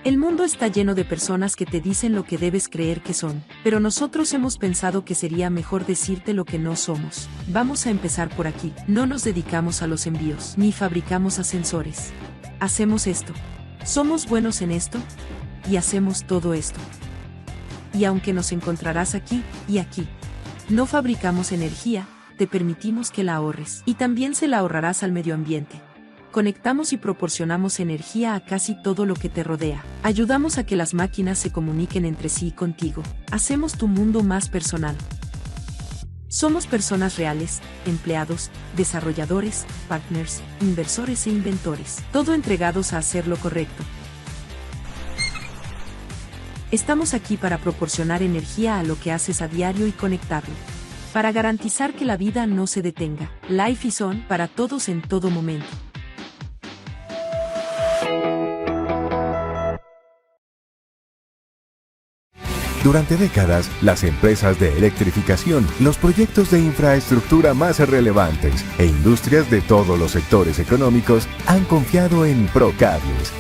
El mundo está lleno de personas que te dicen lo que debes creer que son, pero nosotros hemos pensado que sería mejor decirte lo que no somos. Vamos a empezar por aquí. No nos dedicamos a los envíos, ni fabricamos ascensores. Hacemos esto. Somos buenos en esto, y hacemos todo esto. Y aunque nos encontrarás aquí y aquí, no fabricamos energía, te permitimos que la ahorres, y también se la ahorrarás al medio ambiente. Conectamos y proporcionamos energía a casi todo lo que te rodea. Ayudamos a que las máquinas se comuniquen entre sí y contigo. Hacemos tu mundo más personal. Somos personas reales, empleados, desarrolladores, partners, inversores e inventores, todo entregados a hacer lo correcto. Estamos aquí para proporcionar energía a lo que haces a diario y conectarlo. Para garantizar que la vida no se detenga. Life is on para todos en todo momento. Durante décadas, las empresas de electrificación, los proyectos de infraestructura más relevantes e industrias de todos los sectores económicos han confiado en Procables.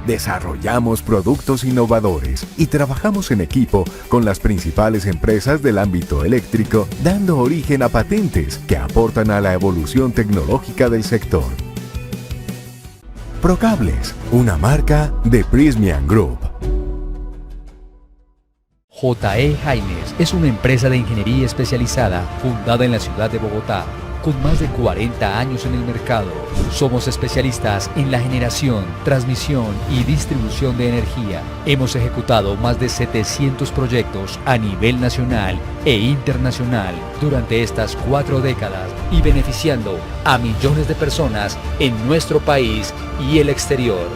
Desarrollamos productos innovadores y trabajamos en equipo con las principales empresas del ámbito eléctrico, dando origen a patentes que aportan a la evolución tecnológica del sector. Procables, una marca de Prysmian Group. J.E. Jaimes es una empresa de ingeniería especializada fundada en la ciudad de Bogotá, con más de 40 años en el mercado. Somos especialistas en la generación, transmisión y distribución de energía. Hemos ejecutado más de 700 proyectos a nivel nacional e internacional durante estas 4 décadas y beneficiando a millones de personas en nuestro país y el exterior.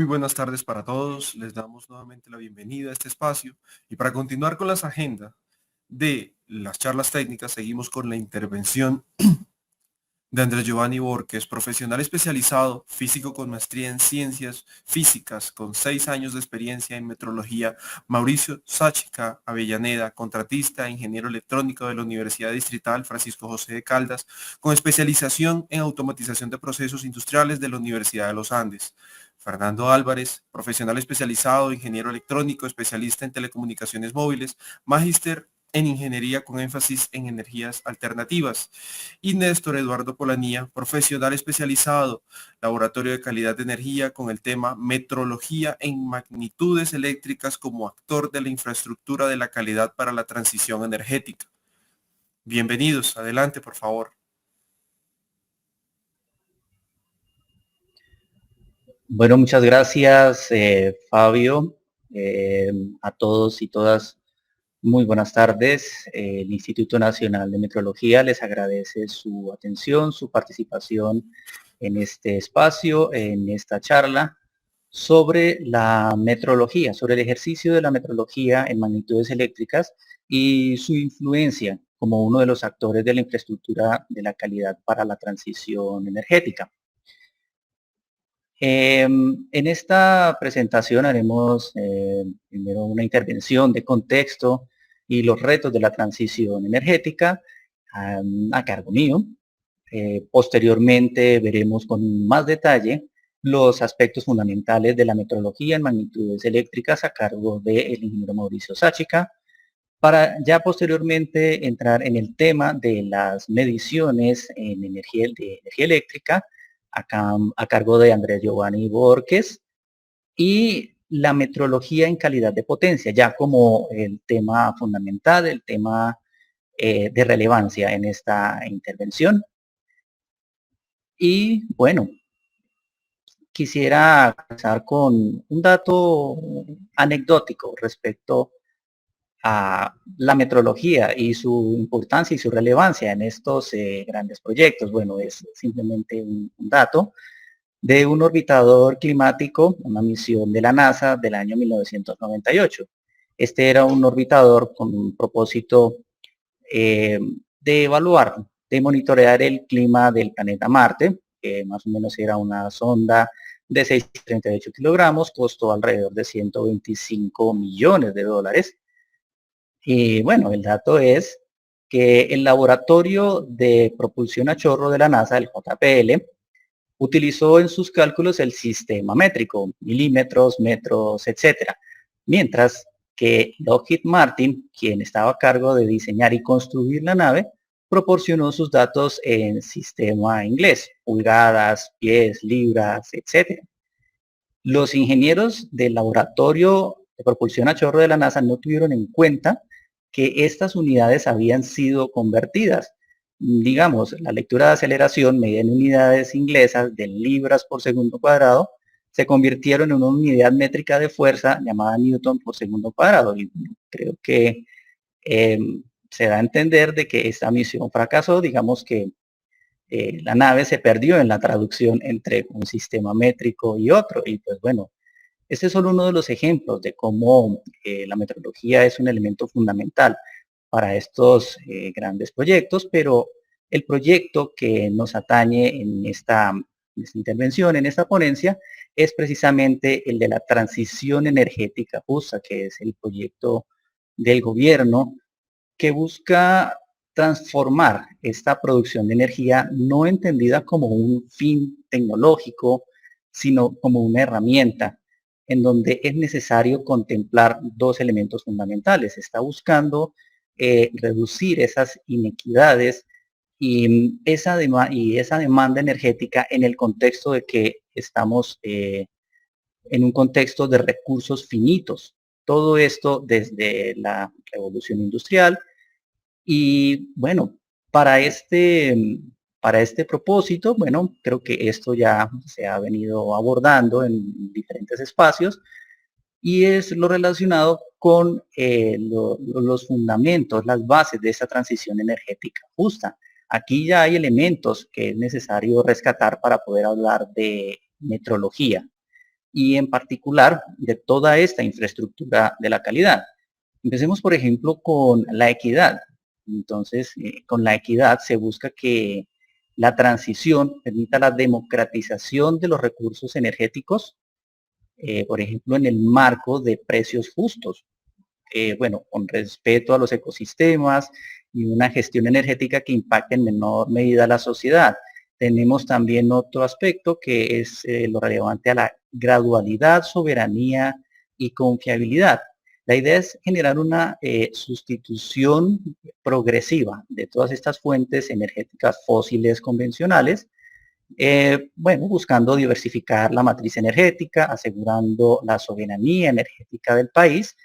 Muy buenas tardes para todos. Les damos nuevamente la bienvenida a este espacio. Y para continuar con las agendas de las charlas técnicas, seguimos con la intervención de Andrés Giovanni Borges, profesional especializado, físico con maestría en ciencias físicas, con 6 años de experiencia en metrología. Mauricio Sáchica Avellaneda, contratista, ingeniero electrónico de la Universidad Distrital Francisco José de Caldas, con especialización en automatización de procesos industriales de la Universidad de los Andes. Fernando Álvarez, profesional especializado, ingeniero electrónico, especialista en telecomunicaciones móviles, magíster en ingeniería con énfasis en energías alternativas. Y Néstor Eduardo Polanía, profesional especializado, laboratorio de calidad de energía con el tema metrología en magnitudes eléctricas como actor de la infraestructura de la calidad para la transición energética. Bienvenidos, adelante por favor. Bueno, muchas gracias, Fabio. A todos y todas, muy buenas tardes. El Instituto Nacional de Metrología les agradece su atención, su participación en este espacio, en esta charla sobre la metrología, sobre el ejercicio de la metrología en magnitudes eléctricas y su influencia como uno de los actores de la infraestructura de la calidad para la transición energética. En esta presentación haremos primero una intervención de contexto y los retos de la transición energética a cargo mío. Posteriormente veremos con más detalle los aspectos fundamentales de la metrología en magnitudes eléctricas a cargo del ingeniero Mauricio Sáchica, para ya posteriormente entrar en el tema de las mediciones en energía eléctrica a cargo de Andrés Giovanni Borges, y la metrología en calidad de potencia, ya como el tema fundamental, el tema de relevancia en esta intervención. Y bueno, quisiera comenzar con un dato anecdótico respecto a la metrología y su importancia y su relevancia en estos grandes proyectos. Bueno, es simplemente un dato de un orbitador climático, una misión de la NASA del año 1998. Este era un orbitador con un propósito de evaluar, de monitorear el clima del planeta Marte, que más o menos era una sonda de 638 kilogramos, costó alrededor de 125 millones de dólares. Y bueno, el dato es que el laboratorio de propulsión a chorro de la NASA, el JPL, utilizó en sus cálculos el sistema métrico, milímetros, metros, etcétera, mientras que Lockheed Martin, quien estaba a cargo de diseñar y construir la nave, proporcionó sus datos en sistema inglés, pulgadas, pies, libras, etcétera. Los ingenieros del laboratorio de propulsión a chorro de la NASA no tuvieron en cuenta que estas unidades habían sido convertidas. Digamos, la lectura de aceleración medida en unidades inglesas de libras por segundo cuadrado se convirtieron en una unidad métrica de fuerza llamada Newton por segundo cuadrado. Y creo que se da a entender de que esta misión fracasó. Digamos que la nave se perdió en la traducción entre un sistema métrico y otro. Y pues bueno, este es solo uno de los ejemplos de cómo la metrología es un elemento fundamental para estos grandes proyectos, pero el proyecto que nos atañe en esta intervención, en esta ponencia, es precisamente el de la transición energética justa, que es el proyecto del gobierno que busca transformar esta producción de energía no entendida como un fin tecnológico, sino como una herramienta en donde es necesario contemplar dos elementos fundamentales. Está buscando reducir esas inequidades y esa demanda energética en el contexto de que estamos en un contexto de recursos finitos. Todo esto desde la revolución industrial. Y bueno, para este propósito, bueno, creo que esto ya se ha venido abordando en diferentes espacios y es lo relacionado con los fundamentos, las bases de esa transición energética justa. Aquí ya hay elementos que es necesario rescatar para poder hablar de metrología. y en particular de toda esta infraestructura de la calidad. Empecemos, por ejemplo, con la equidad. Entonces, con la equidad se busca que la transición permita la democratización de los recursos energéticos, por ejemplo, en el marco de precios justos, bueno, con respeto a los ecosistemas y una gestión energética que impacte en menor medida a la sociedad. Tenemos también otro aspecto que es lo relevante a la gradualidad, soberanía y confiabilidad. La idea es generar una sustitución progresiva de todas estas fuentes energéticas fósiles convencionales, bueno, buscando diversificar la matriz energética, asegurando la soberanía energética del país,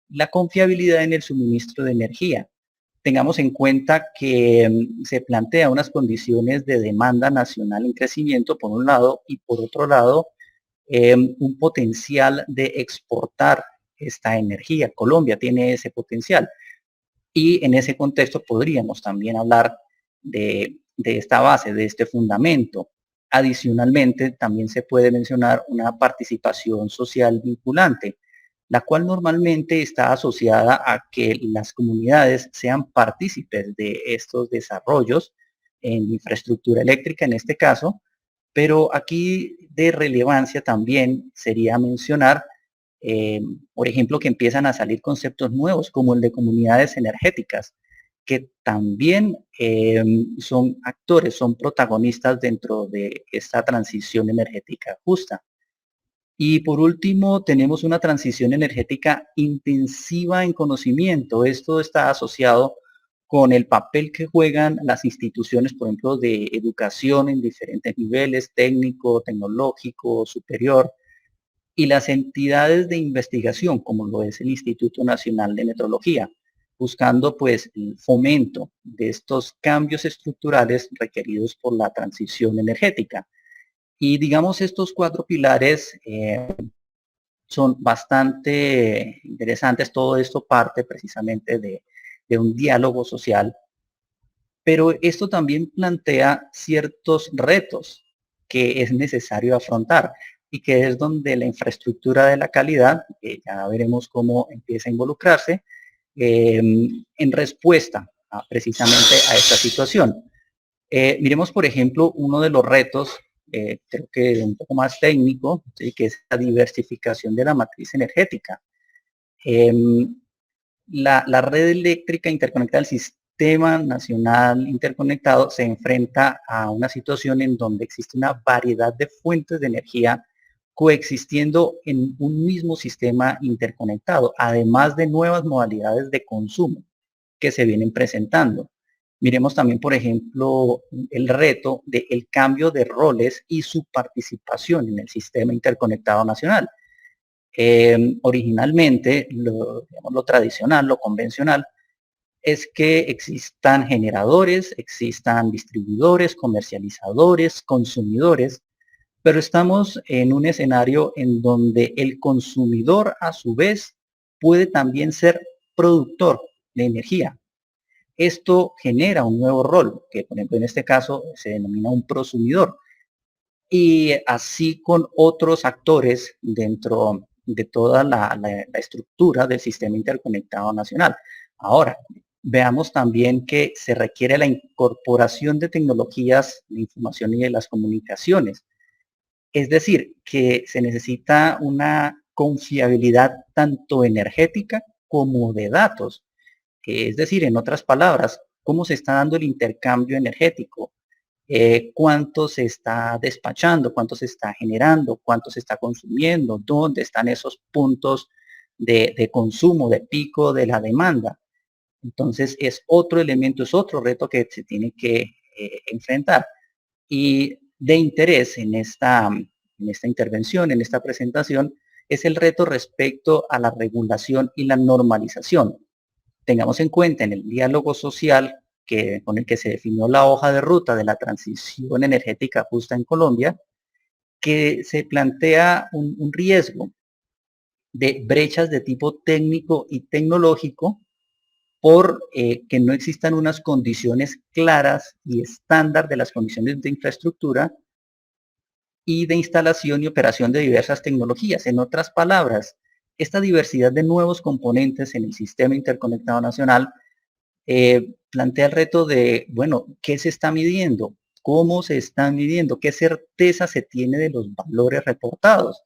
la confiabilidad en el suministro de energía. Tengamos en cuenta que se plantea unas condiciones de demanda nacional en crecimiento por un lado y por otro lado un potencial de exportar esta energía. Colombia tiene ese potencial y en ese contexto podríamos también hablar de esta base, de este fundamento. Adicionalmente, también se puede mencionar una participación social vinculante, la cual normalmente está asociada a que las comunidades sean partícipes de estos desarrollos en infraestructura eléctrica en este caso, pero aquí de relevancia también sería mencionar, por ejemplo, que empiezan a salir conceptos nuevos como el de comunidades energéticas, que también son actores, son protagonistas dentro de esta transición energética justa. Y por último, tenemos una transición energética intensiva en conocimiento. Esto está asociado con el papel que juegan las instituciones, por ejemplo, de educación en diferentes niveles, técnico, tecnológico, superior, y las entidades de investigación, como lo es el Instituto Nacional de Metrología, buscando pues el fomento de estos cambios estructurales requeridos por la transición energética. Y digamos, estos cuatro pilares son bastante interesantes. Todo esto parte precisamente de un diálogo social, pero esto también plantea ciertos retos que es necesario afrontar y que es donde la infraestructura de la calidad, ya veremos cómo empieza a involucrarse, en respuesta precisamente a esta situación. Miremos, por ejemplo, uno de los retos, creo que un poco más técnico, ¿sí?, que es la diversificación de la matriz energética. La red eléctrica interconectada al sistema nacional interconectado se enfrenta a una situación en donde existe una variedad de fuentes de energía coexistiendo en un mismo sistema interconectado, además de nuevas modalidades de consumo que se vienen presentando. Miremos también, por ejemplo, el reto del cambio de roles y su participación en el sistema interconectado nacional. Originalmente, lo tradicional, lo convencional, es que existan generadores, existan distribuidores, comercializadores, consumidores, pero estamos en un escenario en donde el consumidor a su vez puede también ser productor de energía. Esto genera un nuevo rol, que por ejemplo en este caso se denomina un prosumidor, y así con otros actores dentro de toda la estructura del sistema interconectado nacional. Ahora, veamos también que se requiere la incorporación de tecnologías de información y de las comunicaciones. Es decir, que se necesita una confiabilidad tanto energética como de datos. Es decir, en otras palabras, cómo se está dando el intercambio energético, cuánto se está despachando, cuánto se está generando, cuánto se está consumiendo, dónde están esos puntos de consumo, de pico de la demanda. Entonces es otro elemento, es otro reto que se tiene que enfrentar. Y de interés en esta intervención, en esta presentación, es el reto respecto a la regulación y la normalización. Tengamos en cuenta en el diálogo social con el que se definió la hoja de ruta de la transición energética justa en Colombia, que se plantea un riesgo de brechas de tipo técnico y tecnológico por que no existan unas condiciones claras y estándar de las condiciones de infraestructura y de instalación y operación de diversas tecnologías. En otras palabras, esta diversidad de nuevos componentes en el sistema interconectado nacional plantea el reto de, bueno, ¿qué se está midiendo? ¿Cómo se está midiendo? ¿Qué certeza se tiene de los valores reportados?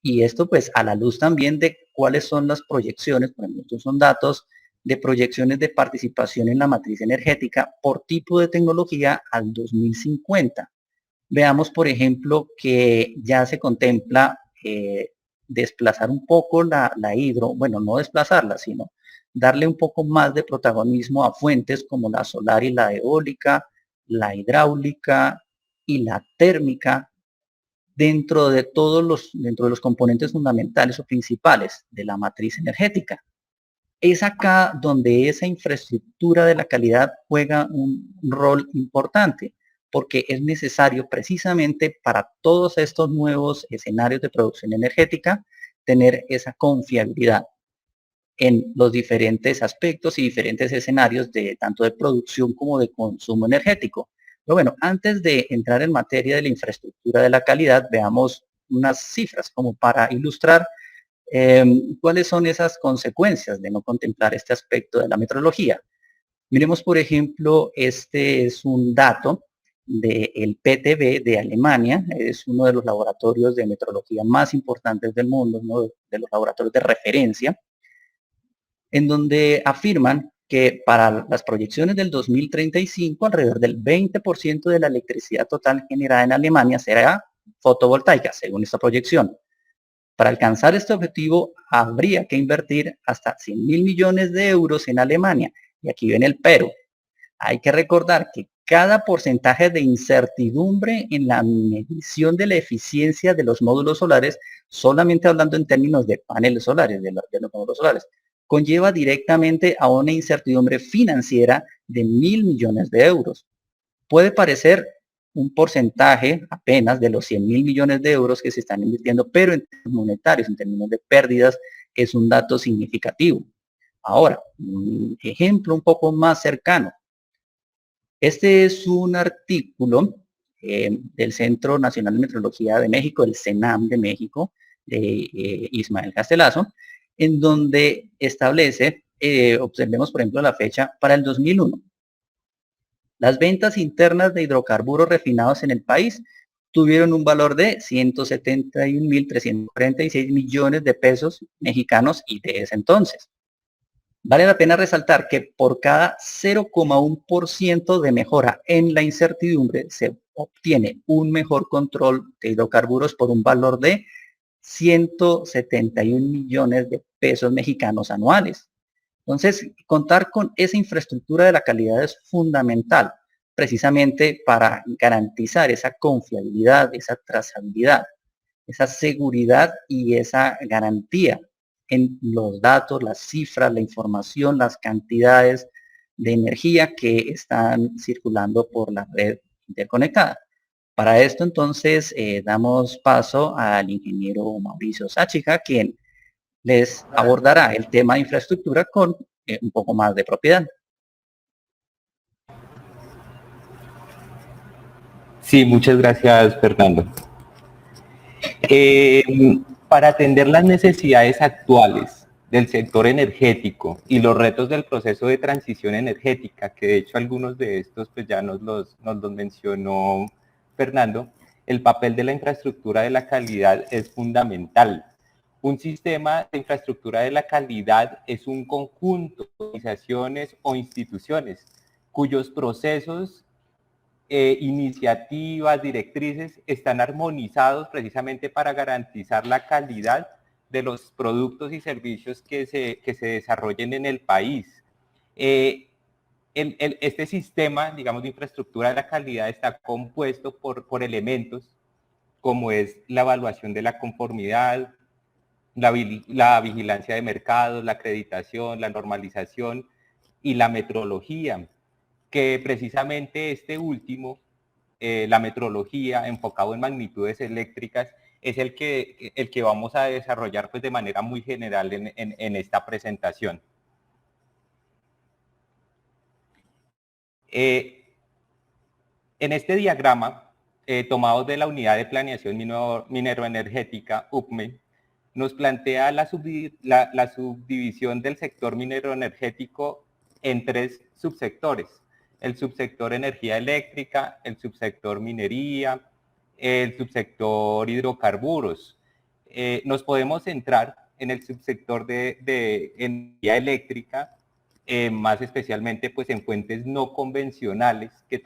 Y esto pues a la luz también de cuáles son las proyecciones, por ejemplo, estos son datos de proyecciones de participación en la matriz energética por tipo de tecnología al 2050. Veamos, por ejemplo, que ya se contempla desplazar un poco la hidro, bueno, no desplazarla, sino darle un poco más de protagonismo a fuentes como la solar y la eólica, la hidráulica y la térmica dentro de los componentes fundamentales o principales de la matriz energética. Es acá donde esa infraestructura de la calidad juega un rol importante, porque es necesario precisamente para todos estos nuevos escenarios de producción energética tener esa confiabilidad en los diferentes aspectos y diferentes escenarios de tanto de producción como de consumo energético. Pero bueno, antes de entrar en materia de la infraestructura de la calidad, veamos unas cifras como para ilustrar cuáles son esas consecuencias de no contemplar este aspecto de la metrología. Miremos, por ejemplo, este es un dato del PTB de Alemania, es uno de los laboratorios de metrología más importantes del mundo, uno de los laboratorios de referencia, en donde afirman que para las proyecciones del 2035, alrededor del 20% de la electricidad total generada en Alemania será fotovoltaica, según esta proyección. Para alcanzar este objetivo, habría que invertir hasta 100.000 millones de euros en Alemania. Y aquí viene el pero. Hay que recordar que cada porcentaje de incertidumbre en la medición de la eficiencia de los módulos solares, solamente hablando en términos de paneles solares, de los módulos solares, conlleva directamente a una incertidumbre financiera de 1.000 millones de euros. Puede parecer un porcentaje apenas de los 100.000 millones de euros que se están invirtiendo, pero en términos monetarios, en términos de pérdidas, es un dato significativo. Ahora, un ejemplo un poco más cercano. Este es un artículo del Centro Nacional de Metrología de México, el CENAM de México, de Ismael Castelazo, en donde establece, observemos por ejemplo la fecha, para el 2001. Las ventas internas de hidrocarburos refinados en el país tuvieron un valor de 171.346 millones de pesos mexicanos y de ese entonces. Vale la pena resaltar que por cada 0,1% de mejora en la incertidumbre se obtiene un mejor control de hidrocarburos por un valor de 171 millones de pesos mexicanos anuales. Entonces, contar con esa infraestructura de la calidad es fundamental, precisamente para garantizar esa confiabilidad, esa trazabilidad, esa seguridad y esa garantía en los datos, las cifras, la información, las cantidades de energía que están circulando por la red interconectada. Para esto entonces damos paso al ingeniero Mauricio Sáchica, quien les abordará el tema de infraestructura con un poco más de propiedad. Sí, muchas gracias, Fernando. Para atender las necesidades actuales del sector energético y los retos del proceso de transición energética, que de hecho algunos de estos pues ya nos los mencionó Fernando, el papel de la infraestructura de la calidad es fundamental. Un sistema de infraestructura de la calidad es un conjunto de organizaciones o instituciones cuyos procesos, iniciativas, directrices están armonizados precisamente para garantizar la calidad de los productos y servicios que se desarrollen en el país. Este sistema, digamos, de infraestructura de la calidad está compuesto por elementos como es la evaluación de la conformidad, la vigilancia de mercados, la acreditación, la normalización y la metrología, que precisamente este último, la metrología enfocado en magnitudes eléctricas, es el que vamos a desarrollar pues de manera muy general en esta presentación. En este diagrama tomados de la Unidad de Planeación Mineroenergética, UPME, nos plantea la subdivisión del sector mineroenergético en 3 subsectores: el subsector energía eléctrica, el subsector minería, el subsector hidrocarburos. Nos podemos centrar en el subsector de energía eléctrica, más especialmente pues en fuentes no convencionales que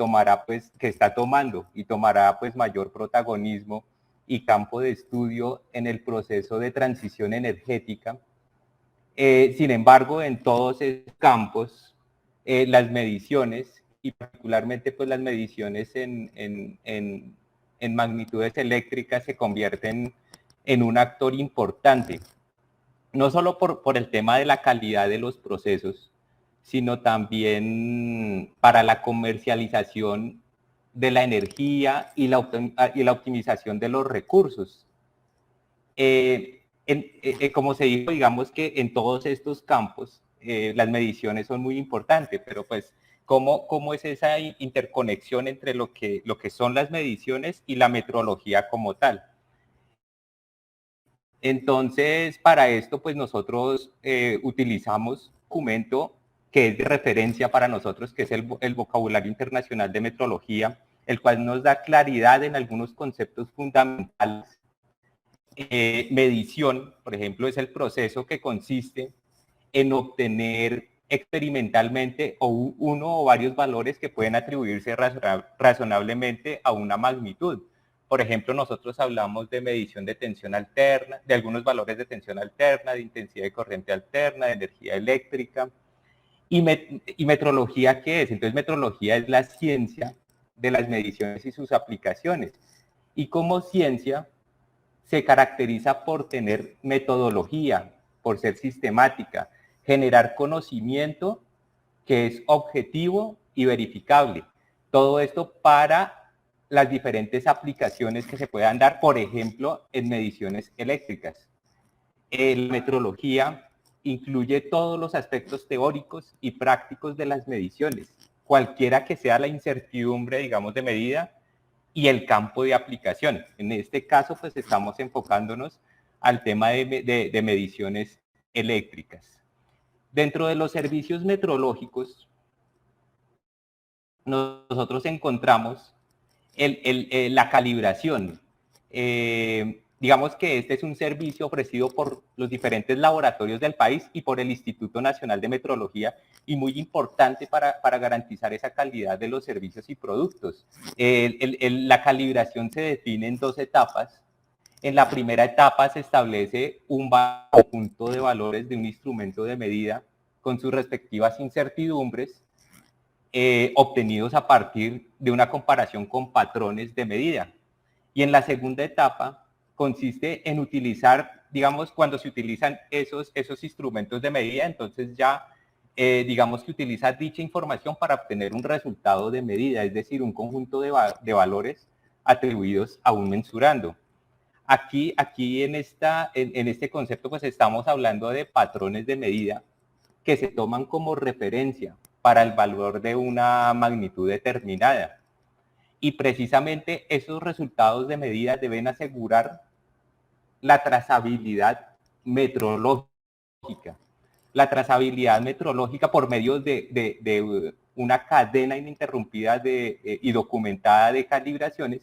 está tomando y tomará pues mayor protagonismo y campo de estudio en el proceso de transición energética. Sin embargo, en todos esos campos, las mediciones, y particularmente pues las mediciones en magnitudes eléctricas, se convierten en un actor importante, no solo por el tema de la calidad de los procesos, sino también para la comercialización de la energía y la optimización de los recursos. Como se dijo, digamos que en todos estos campos las mediciones son muy importantes, pero pues ¿cómo es esa interconexión entre lo que son las mediciones y la metrología como tal? Entonces, para esto, pues nosotros utilizamos un documento que es de referencia para nosotros, que es el Vocabulario Internacional de Metrología, el cual nos da claridad en algunos conceptos fundamentales. Medición, por ejemplo, es el proceso que consiste en obtener experimentalmente uno o varios valores que pueden atribuirse razonablemente a una magnitud. Por ejemplo, nosotros hablamos de medición de tensión alterna, de algunos valores de tensión alterna, de intensidad de corriente alterna, de energía eléctrica. ¿Y metrología qué es? Entonces, metrología es la ciencia de las mediciones y sus aplicaciones. Y como ciencia se caracteriza por tener metodología, por ser sistemática, generar conocimiento que es objetivo y verificable. Todo esto para las diferentes aplicaciones que se puedan dar, por ejemplo, en mediciones eléctricas. La metrología incluye todos los aspectos teóricos y prácticos de las mediciones, cualquiera que sea la incertidumbre, digamos, de medida y el campo de aplicación. En este caso, pues estamos enfocándonos al tema de mediciones eléctricas. Dentro de los servicios metrológicos, nosotros encontramos la calibración. Digamos que este es un servicio ofrecido por los diferentes laboratorios del país y por el Instituto Nacional de Metrología, y muy importante para garantizar esa calidad de los servicios y productos. La calibración se define en 2 etapas. En la primera etapa se establece un conjunto de valores de un instrumento de medida con sus respectivas incertidumbres, obtenidos a partir de una comparación con patrones de medida. Y en la segunda etapa consiste en utilizar, digamos, cuando se utilizan esos instrumentos de medida, entonces ya digamos que utiliza dicha información para obtener un resultado de medida, es decir, un conjunto de valores atribuidos a un mensurando. Aquí en este concepto pues estamos hablando de patrones de medida que se toman como referencia para el valor de una magnitud determinada. Y precisamente esos resultados de medida deben asegurar la trazabilidad metrológica. La trazabilidad metrológica por medio de una cadena ininterrumpida y documentada de calibraciones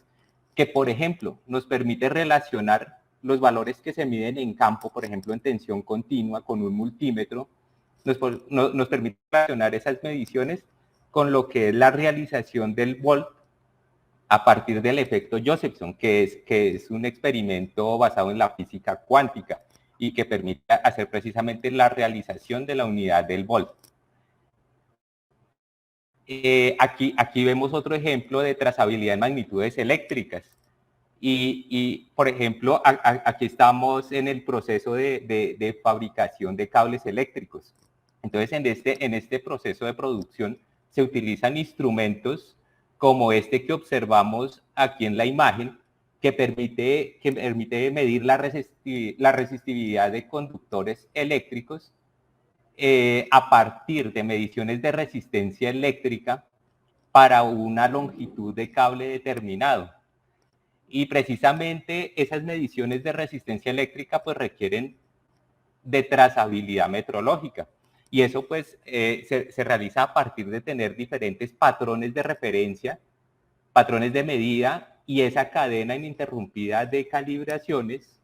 que, por ejemplo, nos permite relacionar los valores que se miden en campo, por ejemplo, en tensión continua con un multímetro, nos permite relacionar esas mediciones con lo que es la realización del volt a partir del efecto Josephson, que es un experimento basado en la física cuántica y que permite hacer precisamente la realización de la unidad del volt. Aquí vemos otro ejemplo de trazabilidad en magnitudes eléctricas. Y por ejemplo, aquí estamos en el proceso de fabricación de cables eléctricos. Entonces, en este proceso de producción se utilizan instrumentos como este que observamos aquí en la imagen, que permite medir la resistividad de conductores eléctricos a partir de mediciones de resistencia eléctrica para una longitud de cable determinado. Y precisamente esas mediciones de resistencia eléctrica pues requieren de trazabilidad metrológica. Y eso pues se realiza a partir de tener diferentes patrones de referencia, patrones de medida y esa cadena ininterrumpida de calibraciones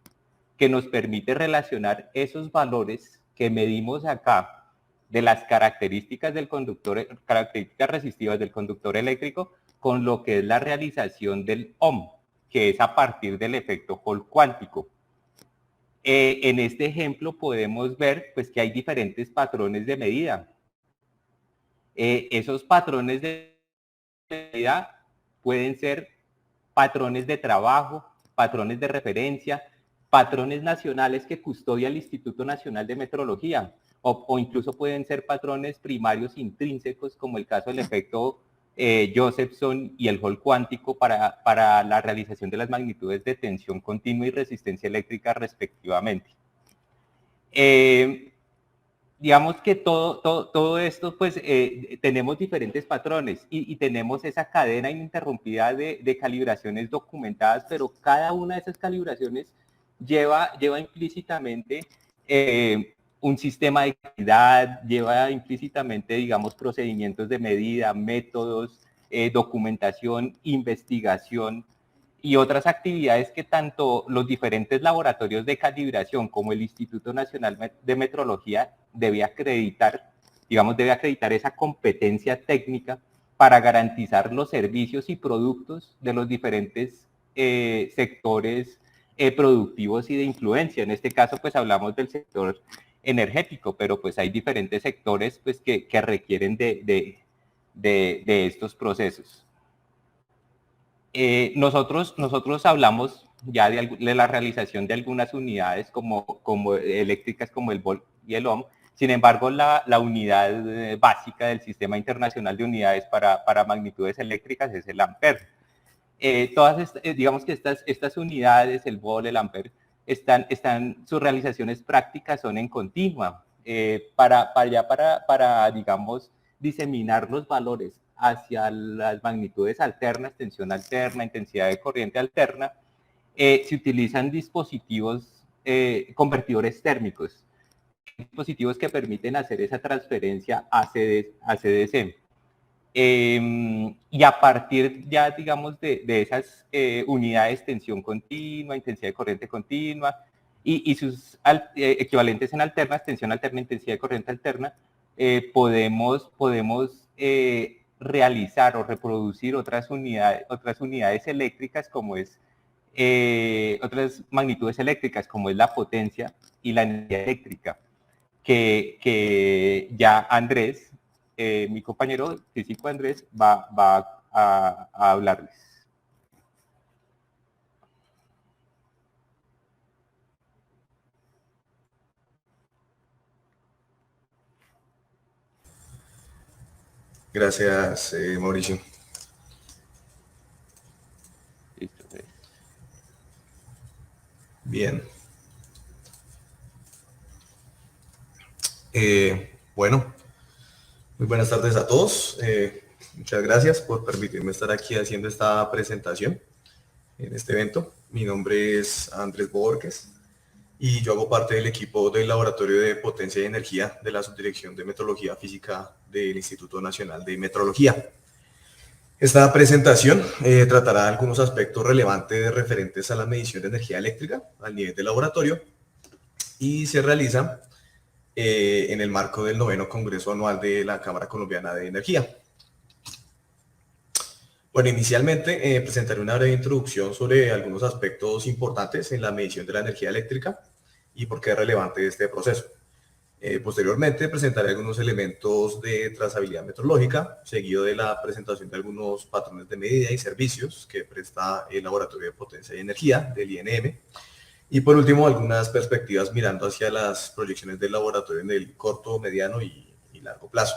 que nos permite relacionar esos valores que medimos acá de las características del conductor, características resistivas del conductor eléctrico con lo que es la realización del ohm, que es a partir del efecto Hall cuántico. En este ejemplo podemos ver pues, que hay diferentes patrones de medida. Esos patrones de medida pueden ser patrones de trabajo, patrones de referencia, patrones nacionales que custodia el Instituto Nacional de Metrología, o incluso pueden ser patrones primarios intrínsecos, como el caso del efecto Josephson y el Hall cuántico para la realización de las magnitudes de tensión continua y resistencia eléctrica respectivamente. Digamos que todo esto, pues tenemos diferentes patrones y tenemos esa cadena ininterrumpida de calibraciones documentadas, pero cada una de esas calibraciones lleva implícitamente un sistema de calidad, lleva implícitamente, digamos, procedimientos de medida, métodos, documentación, investigación y otras actividades que tanto los diferentes laboratorios de calibración como el Instituto Nacional de Metrología debe acreditar esa competencia técnica para garantizar los servicios y productos de los diferentes sectores productivos y de influencia. En este caso, pues hablamos del sector energético, pero pues hay diferentes sectores pues, que requieren de estos procesos. Nosotros hablamos ya de la realización de algunas unidades como eléctricas como el volt y el ohm. Sin embargo, la unidad básica del Sistema Internacional de Unidades para Magnitudes Eléctricas es el ampere. Digamos que estas unidades, el volt, el ampere, sus realizaciones prácticas son en continua, para digamos, diseminar los valores hacia las magnitudes alternas, tensión alterna, intensidad de corriente alterna, se utilizan dispositivos convertidores térmicos, dispositivos que permiten hacer esa transferencia a CDC. Y a partir ya, digamos, de esas unidades, tensión continua, intensidad de corriente continua y sus equivalentes en alternas, tensión alterna, intensidad de corriente alterna, podemos realizar o reproducir otras unidades eléctricas como es otras magnitudes eléctricas como es la potencia y la energía eléctrica que ya Andrés, mi compañero físico Andrés, va a hablarles. Gracias, Mauricio. Listo. Bien. Bueno, muy buenas tardes a todos. Muchas gracias por permitirme estar aquí haciendo esta presentación en este evento. Mi nombre es Andrés Borges y yo hago parte del equipo del Laboratorio de Potencia y Energía de la Subdirección de Metrología Física del Instituto Nacional de Metrología. Esta presentación tratará algunos aspectos relevantes referentes a la medición de energía eléctrica al nivel del laboratorio y se realiza en el marco del 9º Congreso Anual de la Cámara Colombiana de Energía. Bueno, inicialmente presentaré una breve introducción sobre algunos aspectos importantes en la medición de la energía eléctrica y por qué es relevante este proceso. Posteriormente presentaré algunos elementos de trazabilidad metrológica, seguido de la presentación de algunos patrones de medida y servicios que presta el Laboratorio de Potencia y Energía del INM. Y por último, algunas perspectivas mirando hacia las proyecciones del laboratorio en el corto, mediano y largo plazo.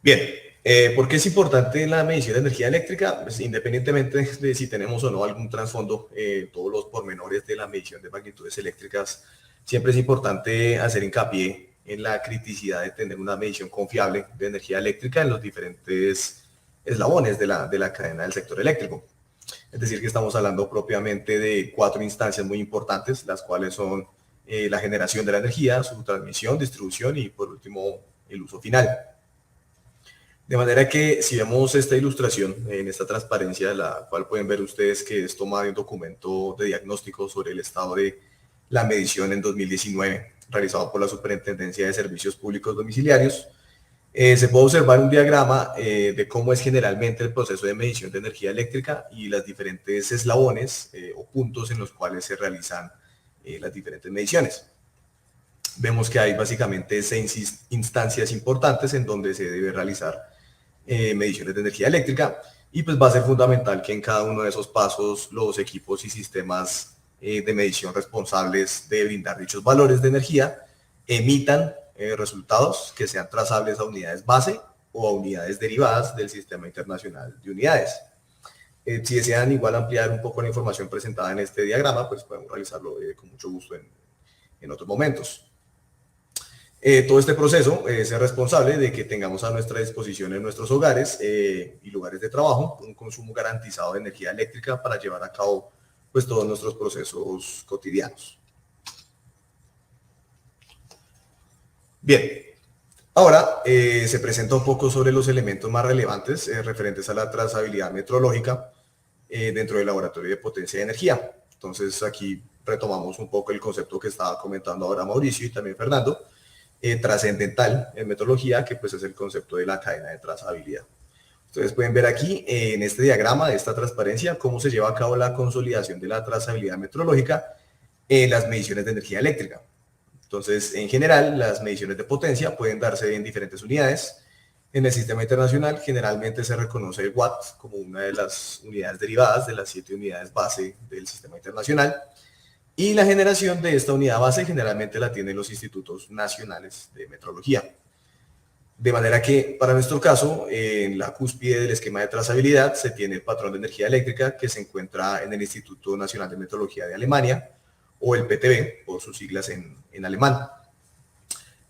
Bien, ¿por qué es importante la medición de energía eléctrica? Pues, independientemente de si tenemos o no algún trasfondo, todos los pormenores de la medición de magnitudes eléctricas, siempre es importante hacer hincapié en la criticidad de tener una medición confiable de energía eléctrica en los diferentes eslabones de la cadena del sector eléctrico. Es decir, que estamos hablando propiamente de 4 instancias muy importantes, las cuales son la generación de la energía, su transmisión, distribución y por último el uso final. De manera que si vemos esta ilustración en esta transparencia, la cual pueden ver ustedes que es tomada de un documento de diagnóstico sobre el estado de la medición en 2019, realizado por la Superintendencia de Servicios Públicos Domiciliarios, se puede observar un diagrama de cómo es generalmente el proceso de medición de energía eléctrica y las diferentes eslabones o puntos en los cuales se realizan las diferentes mediciones. Vemos que hay básicamente 6 instancias importantes en donde se debe realizar mediciones de energía eléctrica y pues va a ser fundamental que en cada uno de esos pasos los equipos y sistemas de medición responsables de brindar dichos valores de energía emitan resultados que sean trazables a unidades base o a unidades derivadas del Sistema Internacional de Unidades. Si desean igual ampliar un poco la información presentada en este diagrama, pues podemos realizarlo con mucho gusto en otros momentos. Todo este proceso es responsable de que tengamos a nuestra disposición en nuestros hogares y lugares de trabajo un consumo garantizado de energía eléctrica para llevar a cabo pues, todos nuestros procesos cotidianos. Bien, ahora se presenta un poco sobre los elementos más relevantes referentes a la trazabilidad metrológica dentro del laboratorio de potencia de energía. Entonces aquí retomamos un poco el concepto que estaba comentando ahora Mauricio y también Fernando, trascendental en metrología, que pues es el concepto de la cadena de trazabilidad. Ustedes pueden ver aquí en este diagrama de esta transparencia cómo se lleva a cabo la consolidación de la trazabilidad metrológica en las mediciones de energía eléctrica. Entonces, en general, las mediciones de potencia pueden darse en diferentes unidades. En el sistema internacional, generalmente se reconoce el watt como una de las unidades derivadas de las 7 unidades base del sistema internacional. Y la generación de esta unidad base generalmente la tienen los institutos nacionales de metrología. De manera que, para nuestro caso, en la cúspide del esquema de trazabilidad se tiene el patrón de energía eléctrica que se encuentra en el Instituto Nacional de Metrología de Alemania, o el PTB, por sus siglas en alemán.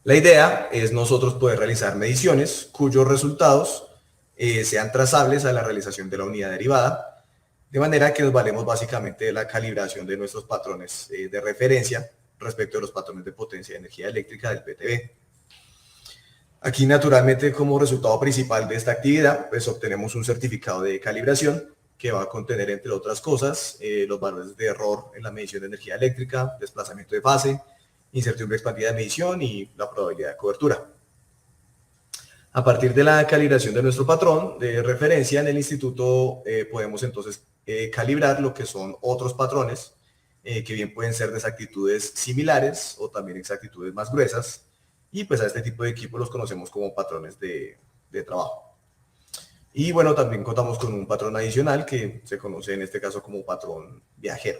La idea es nosotros poder realizar mediciones cuyos resultados sean trazables a la realización de la unidad derivada, de manera que nos valemos básicamente de la calibración de nuestros patrones de referencia respecto a los patrones de potencia de energía eléctrica del PTB. Aquí, naturalmente, como resultado principal de esta actividad, pues obtenemos un certificado de calibración que va a contener, entre otras cosas, los valores de error en la medición de energía eléctrica, desplazamiento de fase, incertidumbre expandida de medición y la probabilidad de cobertura. A partir de la calibración de nuestro patrón de referencia en el instituto, podemos entonces calibrar lo que son otros patrones, que bien pueden ser de exactitudes similares o también exactitudes más gruesas, y pues a este tipo de equipos los conocemos como patrones de trabajo. Y bueno, también contamos con un patrón adicional que se conoce en este caso como patrón viajero.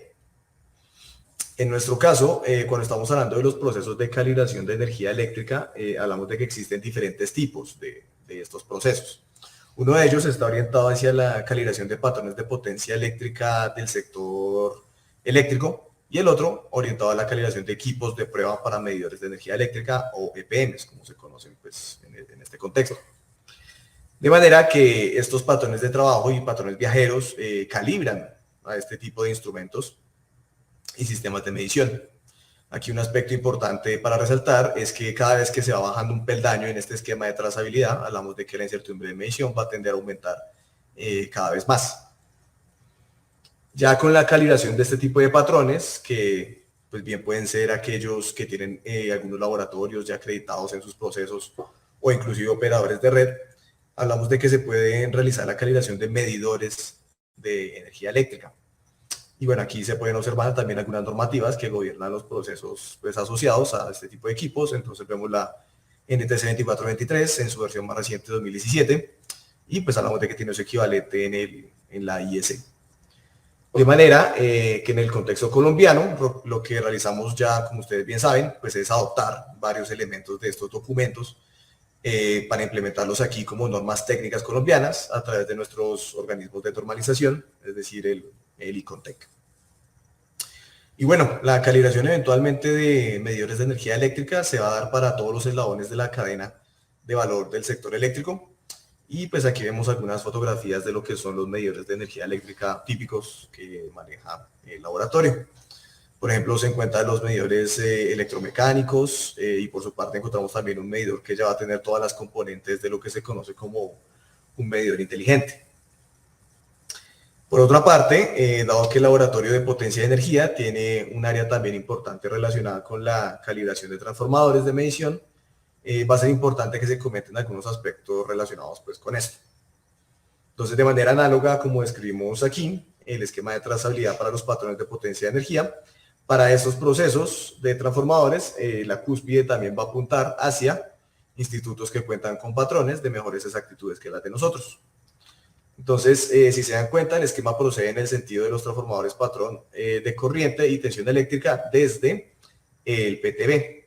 En nuestro caso, cuando estamos hablando de los procesos de calibración de energía eléctrica, hablamos de que existen diferentes tipos de estos procesos. Uno de ellos está orientado hacia la calibración de patrones de potencia eléctrica del sector eléctrico y el otro orientado a la calibración de equipos de prueba para medidores de energía eléctrica o EPMs, como se conocen pues, en este contexto. De manera que estos patrones de trabajo y patrones viajeros calibran a este tipo de instrumentos y sistemas de medición. Aquí un aspecto importante para resaltar es que cada vez que se va bajando un peldaño en este esquema de trazabilidad, hablamos de que la incertidumbre de medición va a tender a aumentar cada vez más. Ya con la calibración de este tipo de patrones, que pues bien pueden ser aquellos que tienen algunos laboratorios ya acreditados en sus procesos o inclusive operadores de red, hablamos de que se pueden realizar la calibración de medidores de energía eléctrica. Y bueno, aquí se pueden observar también algunas normativas que gobiernan los procesos pues, asociados a este tipo de equipos. Entonces vemos la NTC 2423 en su versión más reciente 2017 y pues hablamos de que tiene su equivalente en la IEC. De manera que en el contexto colombiano lo que realizamos ya, como ustedes bien saben, pues es adoptar varios elementos de estos documentos para implementarlos aquí como normas técnicas colombianas a través de nuestros organismos de normalización, es decir, el ICONTEC. Y bueno, la calibración eventualmente de medidores de energía eléctrica se va a dar para todos los eslabones de la cadena de valor del sector eléctrico Y pues aquí vemos algunas fotografías de lo que son los medidores de energía eléctrica típicos que maneja el laboratorio. Por ejemplo, se encuentran los medidores electromecánicos y por su parte encontramos también un medidor que ya va a tener todas las componentes de lo que se conoce como un medidor inteligente. Por otra parte, dado que el laboratorio de potencia de energía tiene un área también importante relacionada con la calibración de transformadores de medición, va a ser importante que se comenten algunos aspectos relacionados pues, con esto. Entonces, de manera análoga, como describimos aquí, el esquema de trazabilidad para los patrones de potencia de energía, para estos procesos de transformadores, la cúspide también va a apuntar hacia institutos que cuentan con patrones de mejores exactitudes que las de nosotros. Entonces, si se dan cuenta, el esquema procede en el sentido de los transformadores patrón de corriente y tensión eléctrica desde el PTB.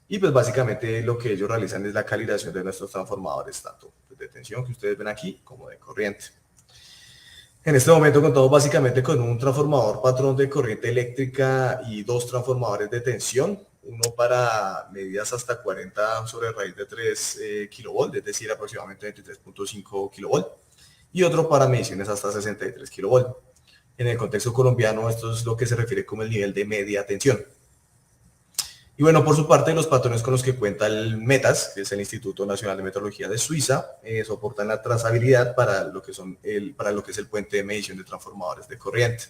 Y pues básicamente lo que ellos realizan es la calibración de nuestros transformadores, tanto de tensión que ustedes ven aquí como de corriente. En este momento contamos básicamente con un transformador patrón de corriente eléctrica y dos transformadores de tensión, uno para medidas hasta 40 sobre raíz de 3 kilovolt, es decir, aproximadamente 23.5 kilovolt, y otro para mediciones hasta 63 kilovolt. En el contexto colombiano, esto es lo que se refiere como el nivel de media tensión. Y bueno, por su parte, los patrones con los que cuenta el METAS, que es el Instituto Nacional de Metrología de Suiza, soportan la trazabilidad para lo que es el puente de medición de transformadores de corriente.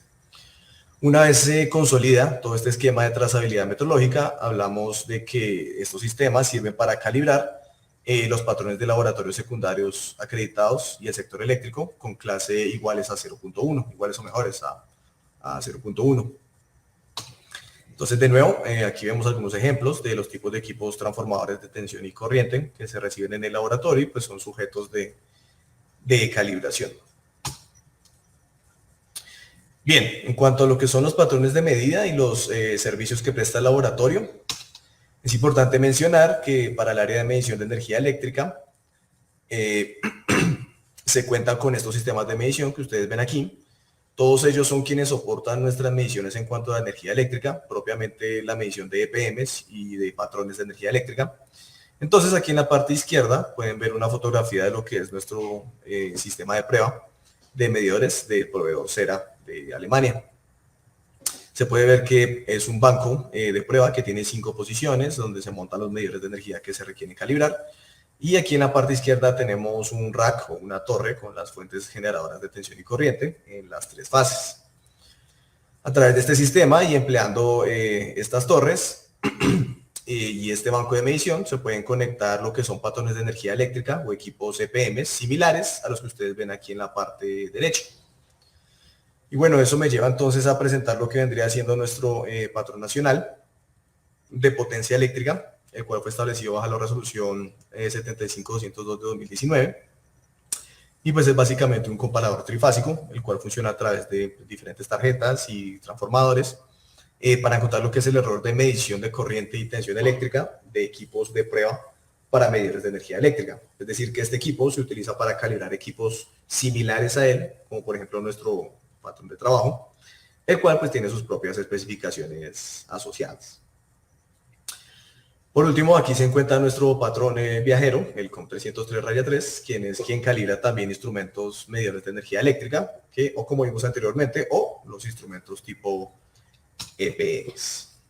Una vez se consolida todo este esquema de trazabilidad metrológica, hablamos de que estos sistemas sirven para calibrar los patrones de laboratorios secundarios acreditados y el sector eléctrico con clase iguales a 0.1, iguales o mejores a 0.1. Entonces, de nuevo, aquí vemos algunos ejemplos de los tipos de equipos transformadores de tensión y corriente que se reciben en el laboratorio y pues son sujetos de calibración. Bien, en cuanto a lo que son los patrones de medida y los servicios que presta el laboratorio, es importante mencionar que para el área de medición de energía eléctrica se cuentan con estos sistemas de medición que ustedes ven aquí. Todos ellos son quienes soportan nuestras mediciones en cuanto a energía eléctrica, propiamente la medición de EPMs y de patrones de energía eléctrica. Entonces aquí en la parte izquierda pueden ver una fotografía de lo que es nuestro sistema de prueba de medidores del proveedor Cera de Alemania. Se puede ver que es un banco de prueba que tiene 5 posiciones donde se montan los medidores de energía que se requieren calibrar. Y aquí en la parte izquierda tenemos un rack o una torre con las fuentes generadoras de tensión y corriente en las 3 fases. A través de este sistema y empleando estas torres y este banco de medición se pueden conectar lo que son patrones de energía eléctrica o equipos EPMs similares a los que ustedes ven aquí en la parte derecha. Y bueno, eso me lleva entonces a presentar lo que vendría siendo nuestro patrón nacional de potencia eléctrica, el cual fue establecido bajo la resolución 75202 de 2019. Y pues es básicamente un comparador trifásico, el cual funciona a través de diferentes tarjetas y transformadores para encontrar lo que es el error de medición de corriente y tensión eléctrica de equipos de prueba para medidores de energía eléctrica. Es decir, que este equipo se utiliza para calibrar equipos similares a él, como por ejemplo nuestro patrón de trabajo, el cual pues tiene sus propias especificaciones asociadas. Por último, aquí se encuentra nuestro patrón viajero, el COM303-3, quien calibra también instrumentos medidores de energía eléctrica, o como vimos anteriormente, o los instrumentos tipo EPMs.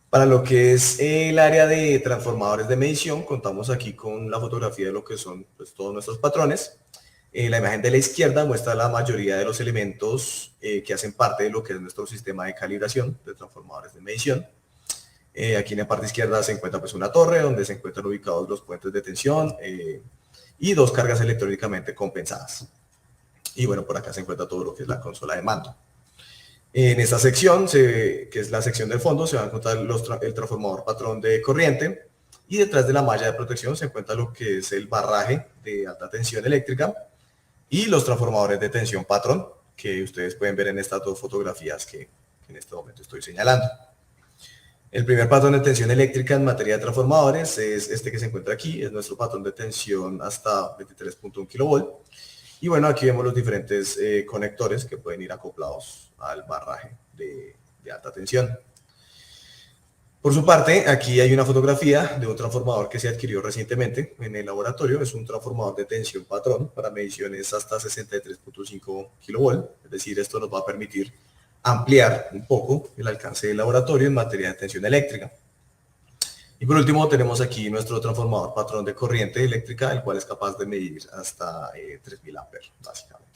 Para lo que es el área de transformadores de medición, contamos aquí con la fotografía de lo que son pues, todos nuestros patrones. La imagen de la izquierda muestra la mayoría de los elementos que hacen parte de lo que es nuestro sistema de calibración de transformadores de medición. Aquí en la parte izquierda se encuentra pues, una torre donde se encuentran ubicados los puentes de tensión y 2 cargas electrónicamente compensadas. Y bueno, por acá se encuentra todo lo que es la consola de mando. En esta sección, que es la sección del fondo, se va a encontrar el transformador patrón de corriente y detrás de la malla de protección se encuentra lo que es el barraje de alta tensión eléctrica y los transformadores de tensión patrón que ustedes pueden ver en estas 2 fotografías que en este momento estoy señalando. El primer patrón de tensión eléctrica en materia de transformadores es este que se encuentra aquí, es nuestro patrón de tensión hasta 23.1 kilovolt. Y bueno, aquí vemos los diferentes conectores que pueden ir acoplados al barraje de alta tensión. Por su parte, aquí hay una fotografía de un transformador que se adquirió recientemente en el laboratorio. Es un transformador de tensión patrón para mediciones hasta 63.5 kV. Es decir, esto nos va a permitir ampliar un poco el alcance del laboratorio en materia de tensión eléctrica. Y por último tenemos aquí nuestro transformador patrón de corriente eléctrica, el cual es capaz de medir hasta 3.000 amperes, básicamente.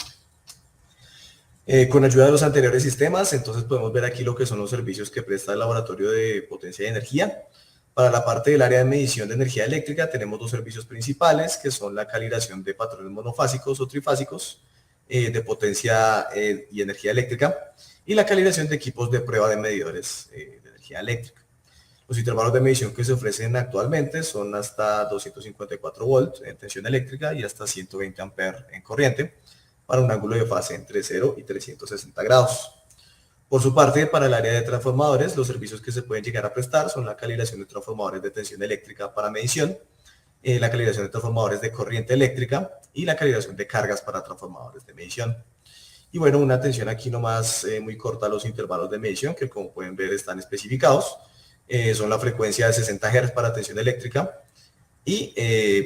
Con ayuda de los anteriores sistemas, entonces podemos ver aquí lo que son los servicios que presta el laboratorio de potencia y energía. Para la parte del área de medición de energía eléctrica tenemos dos servicios principales, que son la calibración de patrones monofásicos o trifásicos de potencia y energía eléctrica, y la calibración de equipos de prueba de medidores de energía eléctrica. Los intervalos de medición que se ofrecen actualmente son hasta 254 volts en tensión eléctrica y hasta 120 amperes en corriente, para un ángulo de fase entre 0 y 360 grados. Por su parte, para el área de transformadores, los servicios que se pueden llegar a prestar son la calibración de transformadores de tensión eléctrica para medición, la calibración de transformadores de corriente eléctrica y la calibración de cargas para transformadores de medición. Y bueno, una atención aquí nomás muy corta a los intervalos de medición, que como pueden ver están especificados. Son la frecuencia de 60 Hz para tensión eléctrica y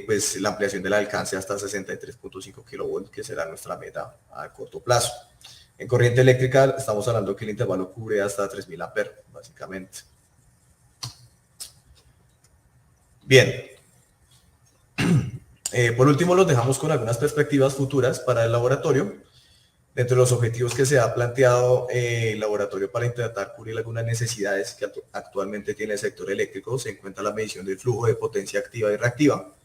pues la ampliación del alcance hasta 63.5 kV, que será nuestra meta a corto plazo. En corriente eléctrica estamos hablando que el intervalo cubre hasta 3.000 amperes, básicamente. Bien. Por último, los dejamos con algunas perspectivas futuras para el laboratorio. Dentro de los objetivos que se ha planteado el laboratorio para intentar cubrir algunas necesidades que actualmente tiene el sector eléctrico, se encuentra la medición del flujo de potencia activa y reactiva.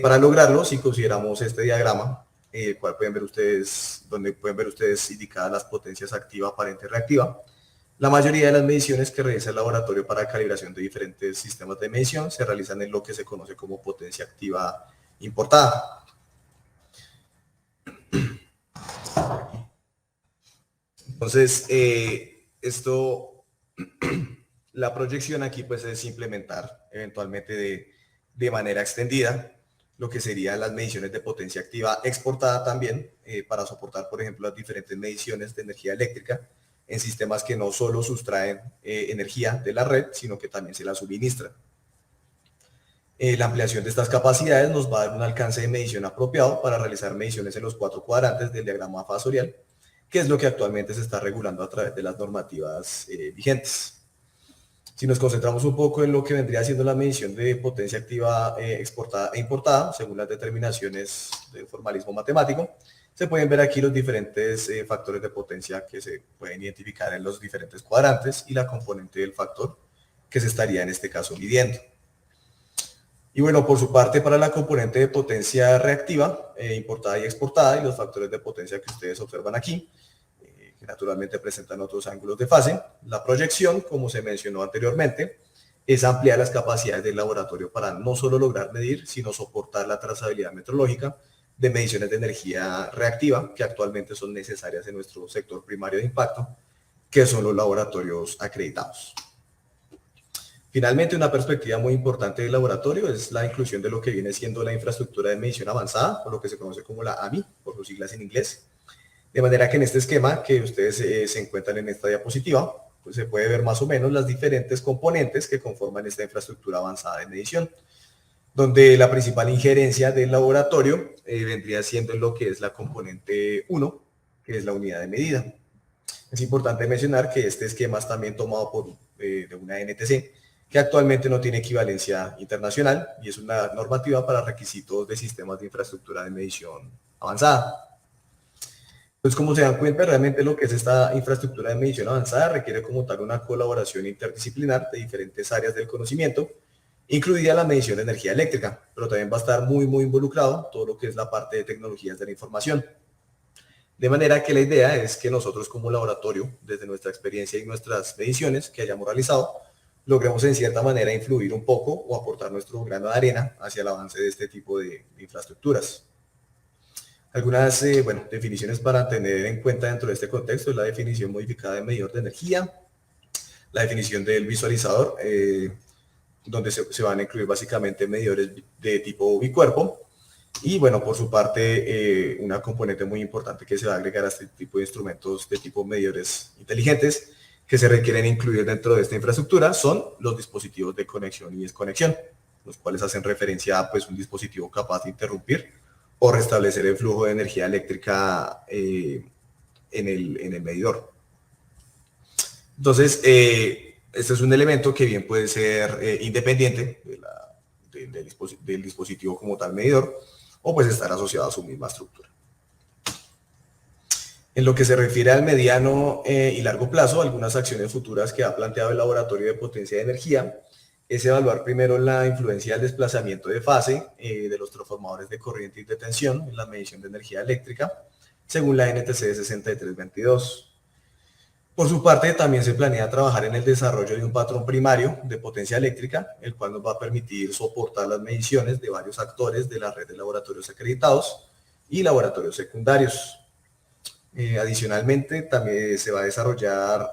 Para lograrlo, si consideramos este diagrama, cual pueden ver ustedes, donde pueden ver ustedes indicadas las potencias activa, aparente y reactiva, la mayoría de las mediciones que realiza el laboratorio para calibración de diferentes sistemas de medición se realizan en lo que se conoce como potencia activa importada. Entonces, la proyección aquí pues es implementar eventualmente de manera extendida lo que serían las mediciones de potencia activa exportada también para soportar, por ejemplo, las diferentes mediciones de energía eléctrica en sistemas que no solo sustraen energía de la red, sino que también se la suministran. La ampliación de estas capacidades nos va a dar un alcance de medición apropiado para realizar mediciones en los 4 cuadrantes del diagrama fasorial, que es lo que actualmente se está regulando a través de las normativas vigentes. Si nos concentramos un poco en lo que vendría siendo la medición de potencia activa exportada e importada, según las determinaciones del formalismo matemático, se pueden ver aquí los diferentes factores de potencia que se pueden identificar en los diferentes cuadrantes y la componente del factor que se estaría en este caso midiendo. Y bueno, por su parte, para la componente de potencia reactiva, importada y exportada, y los factores de potencia que ustedes observan aquí, que naturalmente presentan otros ángulos de fase, la proyección, como se mencionó anteriormente, es ampliar las capacidades del laboratorio para no solo lograr medir, sino soportar la trazabilidad metrológica de mediciones de energía reactiva, que actualmente son necesarias en nuestro sector primario de impacto, que son los laboratorios acreditados. Finalmente, una perspectiva muy importante del laboratorio es la inclusión de lo que viene siendo la infraestructura de medición avanzada, o lo que se conoce como la AMI, por sus siglas en inglés. De manera que en este esquema que ustedes se encuentran en esta diapositiva, pues se puede ver más o menos las diferentes componentes que conforman esta infraestructura avanzada de medición, donde la principal injerencia del laboratorio vendría siendo en lo que es la componente 1, que es la unidad de medida. Es importante mencionar que este esquema es también tomado de una NTC, que actualmente no tiene equivalencia internacional y es una normativa para requisitos de sistemas de infraestructura de medición avanzada. Entonces, como se dan cuenta, realmente lo que es esta infraestructura de medición avanzada requiere como tal una colaboración interdisciplinar de diferentes áreas del conocimiento, incluida la medición de energía eléctrica, pero también va a estar muy involucrado todo lo que es la parte de tecnologías de la información. De manera que la idea es que nosotros como laboratorio, desde nuestra experiencia y nuestras mediciones que hayamos realizado, logremos en cierta manera influir un poco o aportar nuestro grano de arena hacia el avance de este tipo de infraestructuras. Algunas definiciones para tener en cuenta dentro de este contexto es la definición modificada de medidor de energía, la definición del visualizador, donde se van a incluir básicamente medidores de tipo bicuerpo, y bueno, por su parte, una componente muy importante que se va a agregar a este tipo de instrumentos de tipo medidores inteligentes, que se requieren incluir dentro de esta infraestructura son los dispositivos de conexión y desconexión, los cuales hacen referencia a pues, un dispositivo capaz de interrumpir o restablecer el flujo de energía eléctrica en el medidor. Entonces, este es un elemento que bien puede ser independiente del dispositivo como tal medidor, o pues estar asociado a su misma estructura. En lo que se refiere al mediano y largo plazo, algunas acciones futuras que ha planteado el Laboratorio de Potencia de Energía es evaluar primero la influencia del desplazamiento de fase de los transformadores de corriente y de tensión en la medición de energía eléctrica, según la NTC 6322. Por su parte, también se planea trabajar en el desarrollo de un patrón primario de potencia eléctrica, el cual nos va a permitir soportar las mediciones de varios actores de la red de laboratorios acreditados y laboratorios secundarios. Adicionalmente, también se van a desarrollar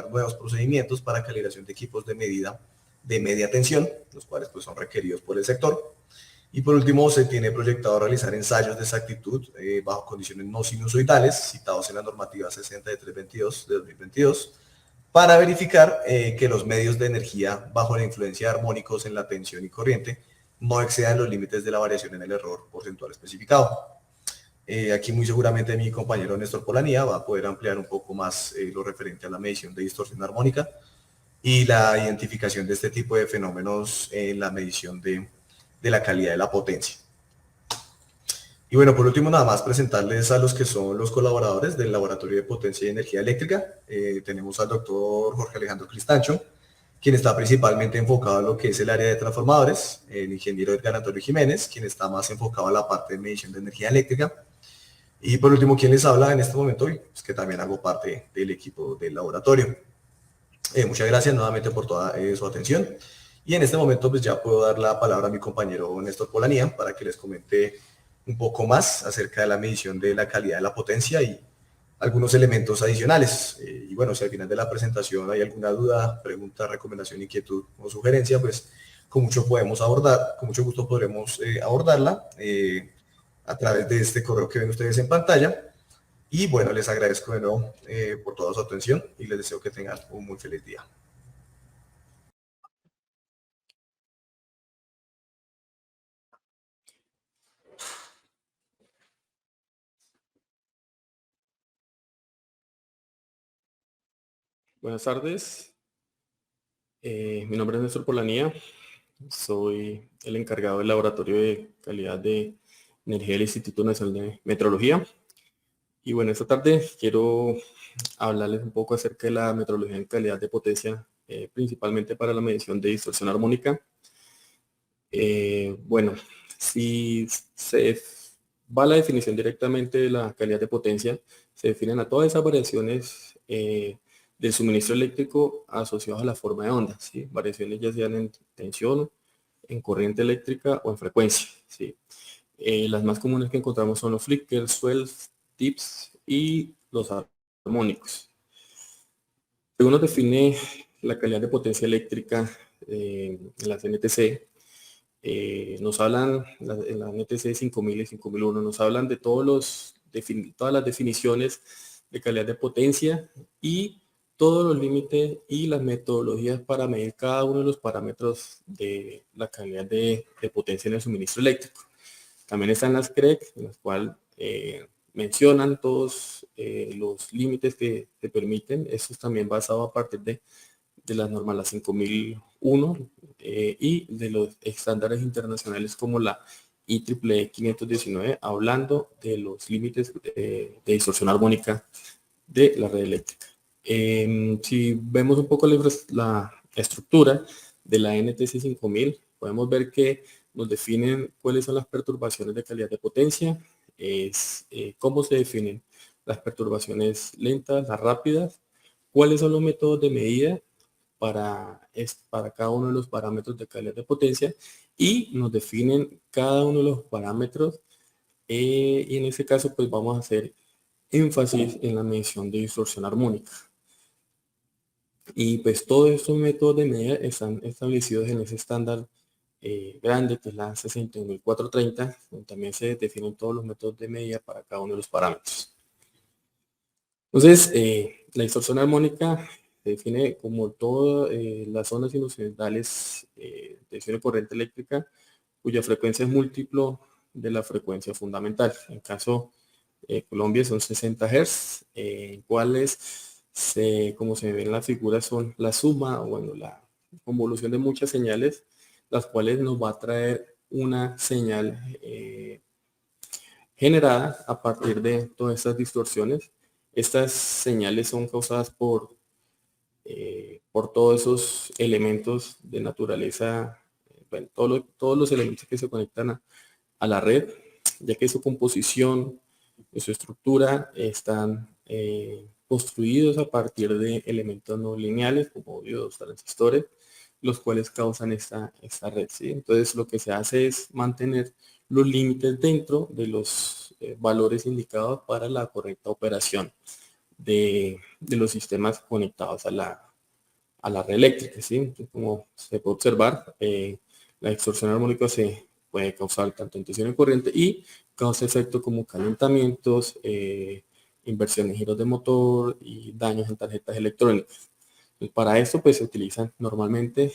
nuevos procedimientos para calibración de equipos de medida de media tensión, los cuales pues, son requeridos por el sector. Y por último, se tiene proyectado realizar ensayos de exactitud bajo condiciones no sinusoidales, citados en la normativa 6322 de 2022, para verificar que los medios de energía bajo la influencia de armónicos en la tensión y corriente no excedan los límites de la variación en el error porcentual especificado. Aquí muy seguramente mi compañero Néstor Polanía va a poder ampliar un poco más lo referente a la medición de distorsión armónica y la identificación de este tipo de fenómenos en la medición de la calidad de la potencia. Y bueno, por último, nada más presentarles a los que son los colaboradores del Laboratorio de Potencia y Energía Eléctrica. Tenemos al doctor Jorge Alejandro Cristancho, quien está principalmente enfocado en lo que es el área de transformadores, el ingeniero Edgar Antonio Jiménez, quien está más enfocado a la parte de medición de energía eléctrica. Y por último, quien les habla en este momento hoy, pues que también hago parte del equipo del laboratorio. Muchas gracias nuevamente por toda su atención. Y en este momento pues ya puedo dar la palabra a mi compañero Néstor Polanía para que les comente un poco más acerca de la medición de la calidad de la potencia y algunos elementos adicionales. Y bueno, si al final de la presentación hay alguna duda, pregunta, recomendación, inquietud o sugerencia, pues con mucho gusto podremos abordarla a través de este correo que ven ustedes en pantalla. Y bueno, les agradezco de nuevo por toda su atención y les deseo que tengan un muy feliz día. Buenas tardes, mi nombre es Néstor Polanía, soy el encargado del Laboratorio de Calidad de Energía del Instituto Nacional de Metrología. Y bueno, esta tarde quiero hablarles un poco acerca de la metrología en calidad de potencia, principalmente para la medición de distorsión armónica. Bueno, si se va a la definición directamente de la calidad de potencia, se definen a todas esas variaciones del suministro eléctrico asociados a la forma de onda, ¿sí? Variaciones ya sean en tensión, en corriente eléctrica o en frecuencia, ¿sí? Las más comunes que encontramos son los flickers, swells, tips y los armónicos. Según nos define la calidad de potencia eléctrica en las NTC, nos hablan, en la NTC 5000 y 5001, nos hablan de todas las definiciones de calidad de potencia y todos los límites y las metodologías para medir cada uno de los parámetros de la calidad de potencia en el suministro eléctrico. También están las CREC, en las cuales mencionan todos los límites que te permiten. Esto es también basado a partir de las normas, la 5001 y de los estándares internacionales como la IEEE 519, hablando de los límites de distorsión armónica de la red eléctrica. Si vemos un poco la estructura de la NTC 5000, podemos ver que nos definen cuáles son las perturbaciones de calidad de potencia, cómo se definen las perturbaciones lentas, las rápidas, cuáles son los métodos de medida para cada uno de los parámetros de calidad de potencia y nos definen cada uno de los parámetros y en este caso pues vamos a hacer énfasis en la medición de distorsión armónica. Y pues todos estos métodos de medida están establecidos en ese estándar grande que es la 61430, donde también se definen todos los métodos de medida para cada uno de los parámetros. Entonces, La distorsión armónica se define como todas las ondas sinusoidales de tensión de corriente eléctrica cuya frecuencia es múltiplo de la frecuencia fundamental. En caso Colombia son 60 Hz, cuales, como se ve en la figura, son la suma, o bueno, la convolución de muchas señales, las cuales nos va a traer una señal generada a partir de todas estas distorsiones. Estas señales son causadas por todos esos elementos de naturaleza, bueno, todos los elementos que se conectan a la red, ya que su composición y su estructura están construidos a partir de elementos no lineales como diodos, transistores, los cuales causan esta red, ¿sí? Entonces lo que se hace es mantener los límites dentro de los valores indicados para la correcta operación de los sistemas conectados a la red eléctrica, ¿sí? Entonces, como se puede observar, la distorsión armónica se puede causar tanto en tensión de corriente y causa efectos como calentamientos, inversión en giros de motor y daños en tarjetas electrónicas. Entonces, para esto pues se utilizan normalmente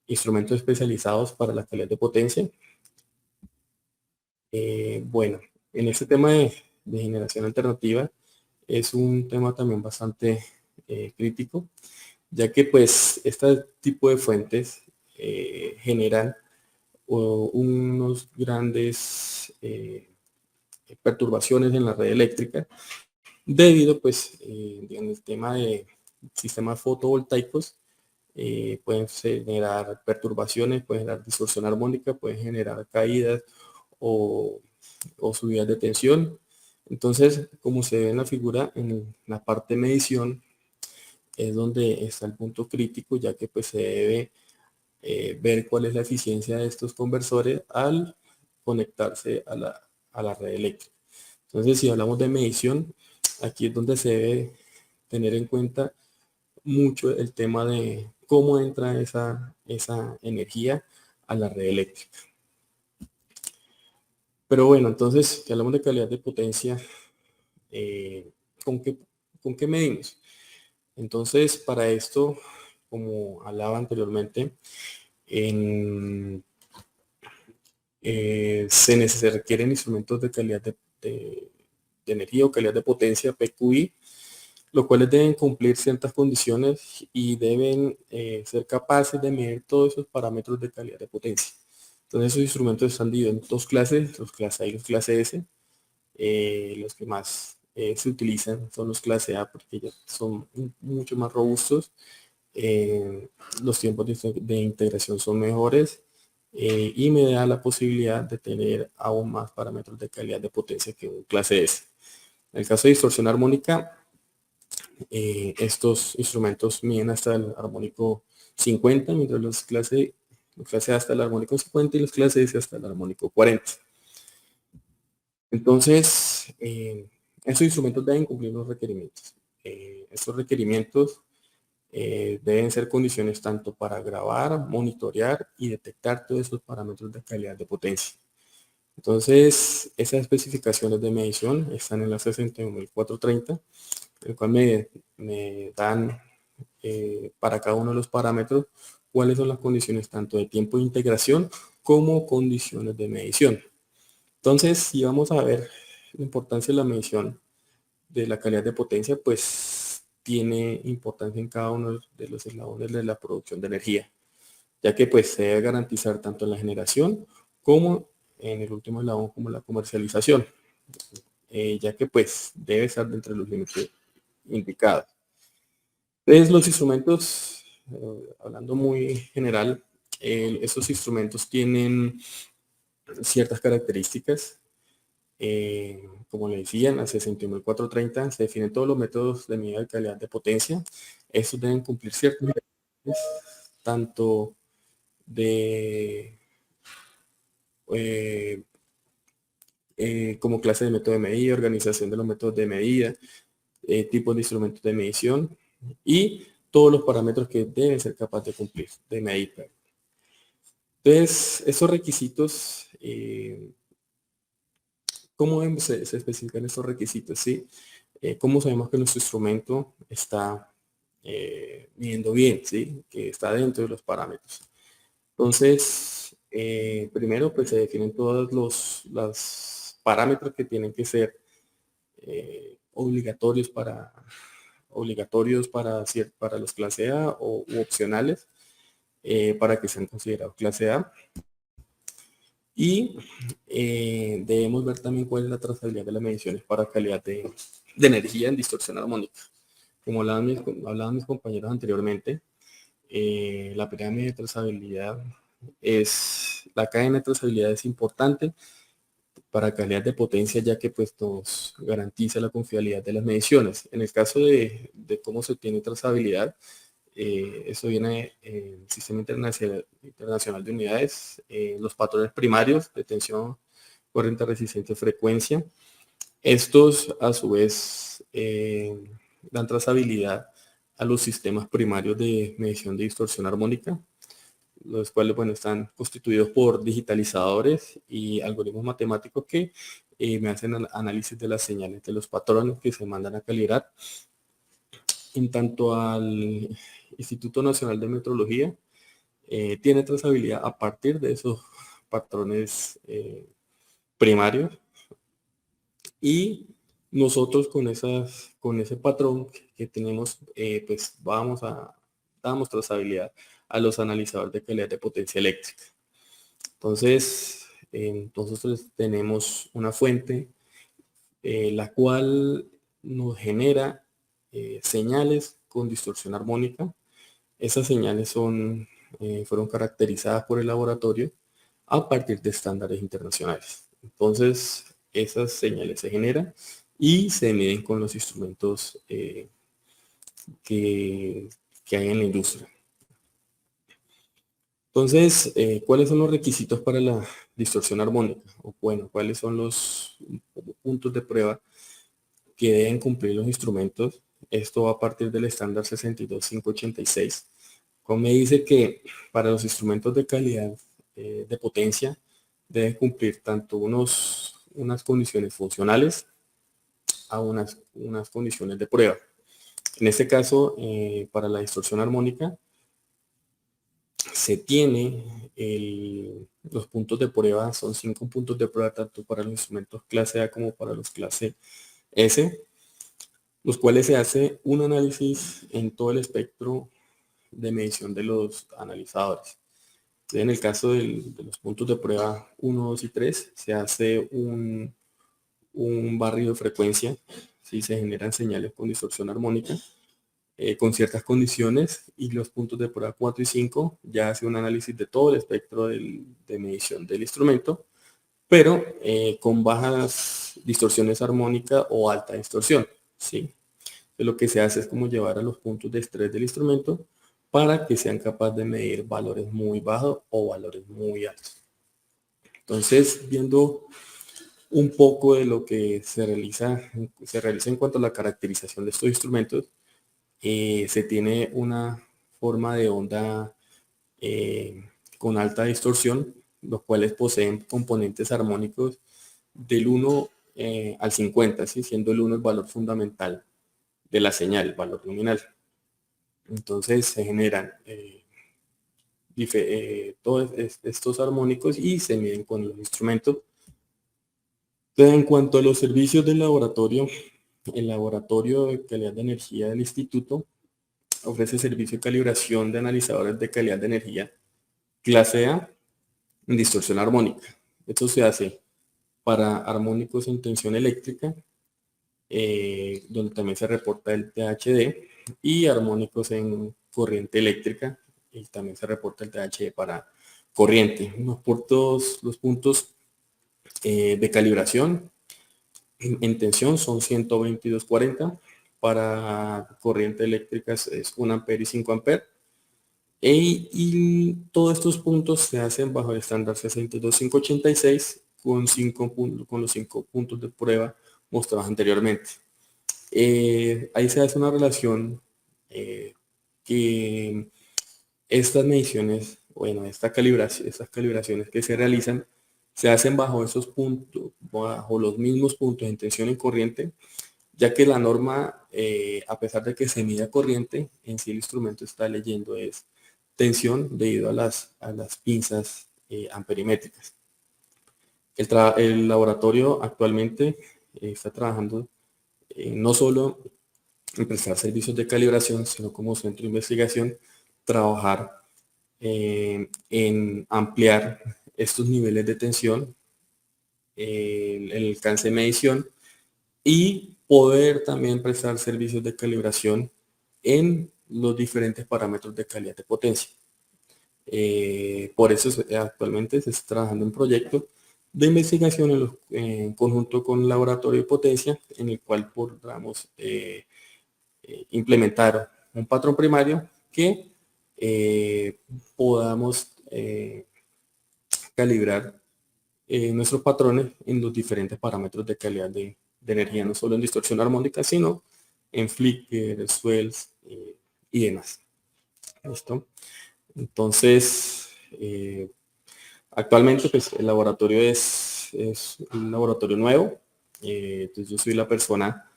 instrumentos especializados para la calidad de potencia. Bueno, en este tema de generación alternativa es un tema también bastante crítico, ya que pues este tipo de fuentes generan unos grandes perturbaciones en la red eléctrica debido pues en el tema de sistemas fotovoltaicos. Pueden generar perturbaciones, pueden generar distorsión armónica, pueden generar caídas o subidas de tensión. Entonces, como se ve en la figura, en la parte de medición es donde está el punto crítico, ya que pues se debe ver cuál es la eficiencia de estos conversores al conectarse a la red eléctrica. Entonces, si hablamos de medición, aquí es donde se debe tener en cuenta mucho el tema de cómo entra esa energía a la red eléctrica. Pero bueno, entonces, si hablamos de calidad de potencia, ¿con qué medimos? Entonces, para esto, como hablaba anteriormente, se requieren instrumentos de calidad de energía o calidad de potencia, PQI, los cuales deben cumplir ciertas condiciones y deben ser capaces de medir todos esos parámetros de calidad de potencia. Entonces esos instrumentos están divididos en dos clases, los clase A y los clase S. Los que más se utilizan son los clase A porque ya son mucho más robustos. Los tiempos de integración son mejores y me da la posibilidad de tener aún más parámetros de calidad de potencia que un clase S. En el caso de distorsión armónica, estos instrumentos miden hasta el armónico 50, mientras los clase A hasta el armónico 50 y los clase S hasta el armónico 40. Entonces, estos instrumentos deben cumplir los requerimientos. Estos requerimientos deben ser condiciones tanto para grabar, monitorear y detectar todos esos parámetros de calidad de potencia. Entonces, esas especificaciones de medición están en la 61430, el cual me dan para cada uno de los parámetros cuáles son las condiciones tanto de tiempo de integración como condiciones de medición. Entonces, si vamos a ver la importancia de la medición de la calidad de potencia, pues tiene importancia en cada uno de los eslabones de la producción de energía, ya que pues se debe garantizar tanto en la generación como en el último eslabón como la comercialización, ya que pues debe estar dentro de los límites indicados. Entonces los instrumentos, hablando muy general, estos instrumentos tienen ciertas características. Como le decía, en la 61430 se definen todos los métodos de medida de calidad de potencia. Estos deben cumplir ciertos tanto de como clase de método de medida, organización de los métodos de medida, tipos de instrumentos de medición y todos los parámetros que deben ser capaces de cumplir, de medir. Entonces, esos requisitos, ¿cómo se especifican estos requisitos? ¿Sí? ¿Cómo sabemos que nuestro instrumento está midiendo bien, ¿sí? Que está dentro de los parámetros? Entonces, primero pues se definen todos los parámetros que tienen que ser obligatorios para los clase A u opcionales para que sean considerados clase A. Y debemos ver también cuál es la trazabilidad de las mediciones para calidad de energía en distorsión armónica. Como hablaban mis compañeros anteriormente, la pirámide de trazabilidad la cadena de trazabilidad es importante para calidad de potencia, ya que pues nos garantiza la confiabilidad de las mediciones. En el caso de cómo se obtiene trazabilidad, eso viene del Sistema Internacional de Unidades, los patrones primarios de tensión, corriente, resistencia, frecuencia. Estos a su vez dan trazabilidad a los sistemas primarios de medición de distorsión armónica, los cuales bueno, están constituidos por digitalizadores y algoritmos matemáticos que me hacen análisis de las señales de los patrones que se mandan a calibrar. En tanto al Instituto Nacional de Metrología, tiene trazabilidad a partir de esos patrones primarios, y nosotros con ese patrón que tenemos, pues damos trazabilidad a los analizadores de calidad de potencia eléctrica. Entonces, nosotros tenemos una fuente la cual nos genera señales con distorsión armónica. Esas señales fueron caracterizadas por el laboratorio a partir de estándares internacionales. Entonces, esas señales se generan y se miden con los instrumentos que hay en la industria. Entonces, ¿cuáles son los requisitos para la distorsión armónica? O bueno, ¿cuáles son los puntos de prueba que deben cumplir los instrumentos? Esto va a partir del estándar 62586. Como me dice que para los instrumentos de calidad de potencia deben cumplir tanto unas condiciones funcionales a unas condiciones de prueba. En este caso, para la distorsión armónica, se tiene los puntos de prueba, son 5 puntos de prueba tanto para los instrumentos clase A como para los clase S, los cuales se hace un análisis en todo el espectro de medición de los analizadores. En el caso de los puntos de prueba 1, 2 y 3, se hace un barrido de frecuencia, ¿sí? Se generan señales con distorsión armónica con ciertas condiciones, y los puntos de prueba 4 y 5 ya hace un análisis de todo el espectro de medición del instrumento, pero con bajas distorsiones armónicas o alta distorsión, ¿sí? Entonces, lo que se hace es como llevar a los puntos de estrés del instrumento para que sean capaces de medir valores muy bajos o valores muy altos. Entonces, viendo un poco de lo que se realiza en cuanto a la caracterización de estos instrumentos, se tiene una forma de onda con alta distorsión, los cuales poseen componentes armónicos del 1 al 50, ¿sí? Siendo el 1 el valor fundamental de la señal, el valor nominal. Entonces se generan todos estos armónicos y se miden con los instrumentos. Entonces, en cuanto a los servicios del laboratorio, el Laboratorio de Calidad de Energía del Instituto ofrece servicio de calibración de analizadores de calidad de energía clase A en distorsión armónica. Esto se hace para armónicos en tensión eléctrica, donde también se reporta el THD, y armónicos en corriente eléctrica, y también se reporta el THD para corriente. Los puntos de calibración en tensión son 12240, para corriente eléctrica es 1 ampere y 5 ampere, y todos estos puntos se hacen bajo el estándar 62586 con los 5 puntos de prueba mostrados anteriormente. Ahí se hace una relación que estas mediciones, bueno, estas calibraciones que se realizan, se hacen bajo esos puntos, bajo los mismos puntos en tensión y corriente, ya que la norma, a pesar de que se mida corriente, en sí el instrumento está leyendo es tensión debido a las pinzas amperimétricas. El laboratorio actualmente está trabajando no solo en prestar servicios de calibración, sino como centro de investigación, trabajar en ampliar estos niveles de tensión, el alcance de medición y poder también prestar servicios de calibración en los diferentes parámetros de calidad de potencia. Por eso actualmente se está trabajando en un proyecto de investigación en conjunto con el laboratorio de potencia, en el cual podamos implementar un patrón primario que podamos calibrar nuestros patrones en los diferentes parámetros de calidad de energía, no solo en distorsión armónica, sino en flicker, swells y demás. ¿Listo? Entonces, actualmente pues, el laboratorio es un laboratorio nuevo. Entonces yo soy la persona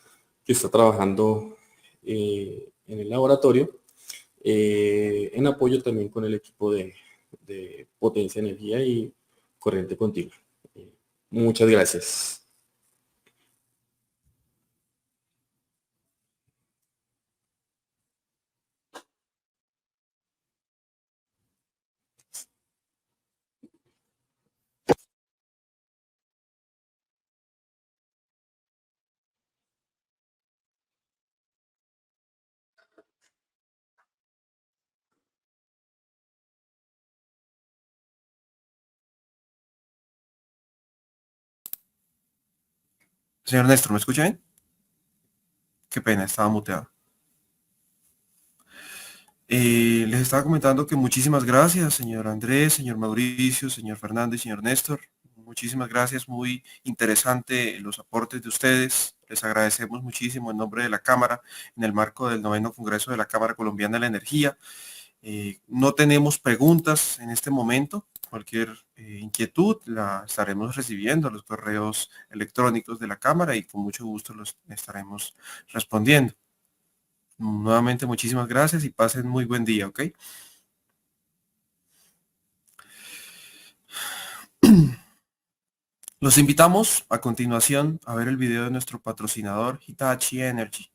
que está trabajando en el laboratorio, en apoyo también con el equipo de potencia, energía y corriente continua. Muchas gracias. Señor Néstor, ¿me escucha bien? Qué pena, estaba muteado. Les estaba comentando que muchísimas gracias, señor Andrés, señor Mauricio, señor Fernando y señor Néstor. Muchísimas gracias, muy interesante los aportes de ustedes. Les agradecemos muchísimo en nombre de la Cámara, en el marco del 9º Congreso de la Cámara Colombiana de la Energía. No tenemos preguntas en este momento. Cualquier inquietud la estaremos recibiendo a los correos electrónicos de la Cámara y con mucho gusto los estaremos respondiendo. Nuevamente muchísimas gracias y pasen muy buen día, ¿ok? Los invitamos a continuación a ver el video de nuestro patrocinador Hitachi Energy.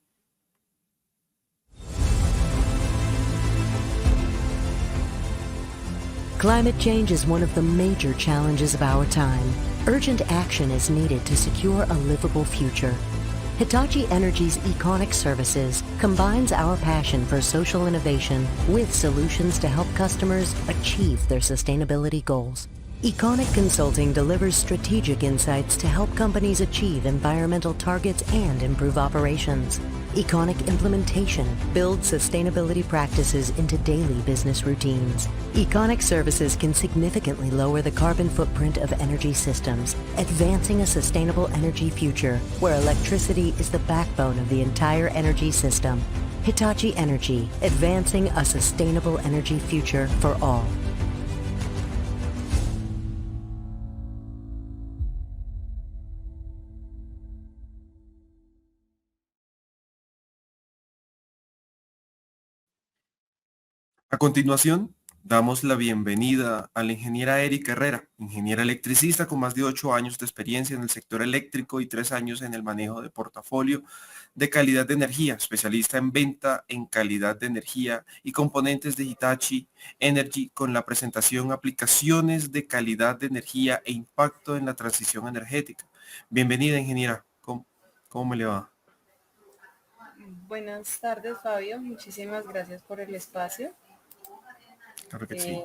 Climate change is one of the major challenges of our time. Urgent action is needed to secure a livable future. Hitachi Energy's Econic Services combines our passion for social innovation with solutions to help customers achieve their sustainability goals. Econic Consulting delivers strategic insights to help companies achieve environmental targets and improve operations. Econic Implementation builds sustainability practices into daily business routines. Econic Services can significantly lower the carbon footprint of energy systems, advancing a sustainable energy future where electricity is the backbone of the entire energy system. Hitachi Energy, advancing a sustainable energy future for all. A continuación, damos la bienvenida a la ingeniera Erika Herrera, ingeniera electricista con más de 8 años de experiencia en el sector eléctrico y 3 años en el manejo de portafolio de calidad de energía, especialista en venta en calidad de energía y componentes de Hitachi Energy con la presentación aplicaciones de calidad de energía e impacto en la transición energética. Bienvenida, ingeniera. ¿Cómo me le va? Buenas tardes, Fabio. Muchísimas gracias por el espacio. Claro que sí.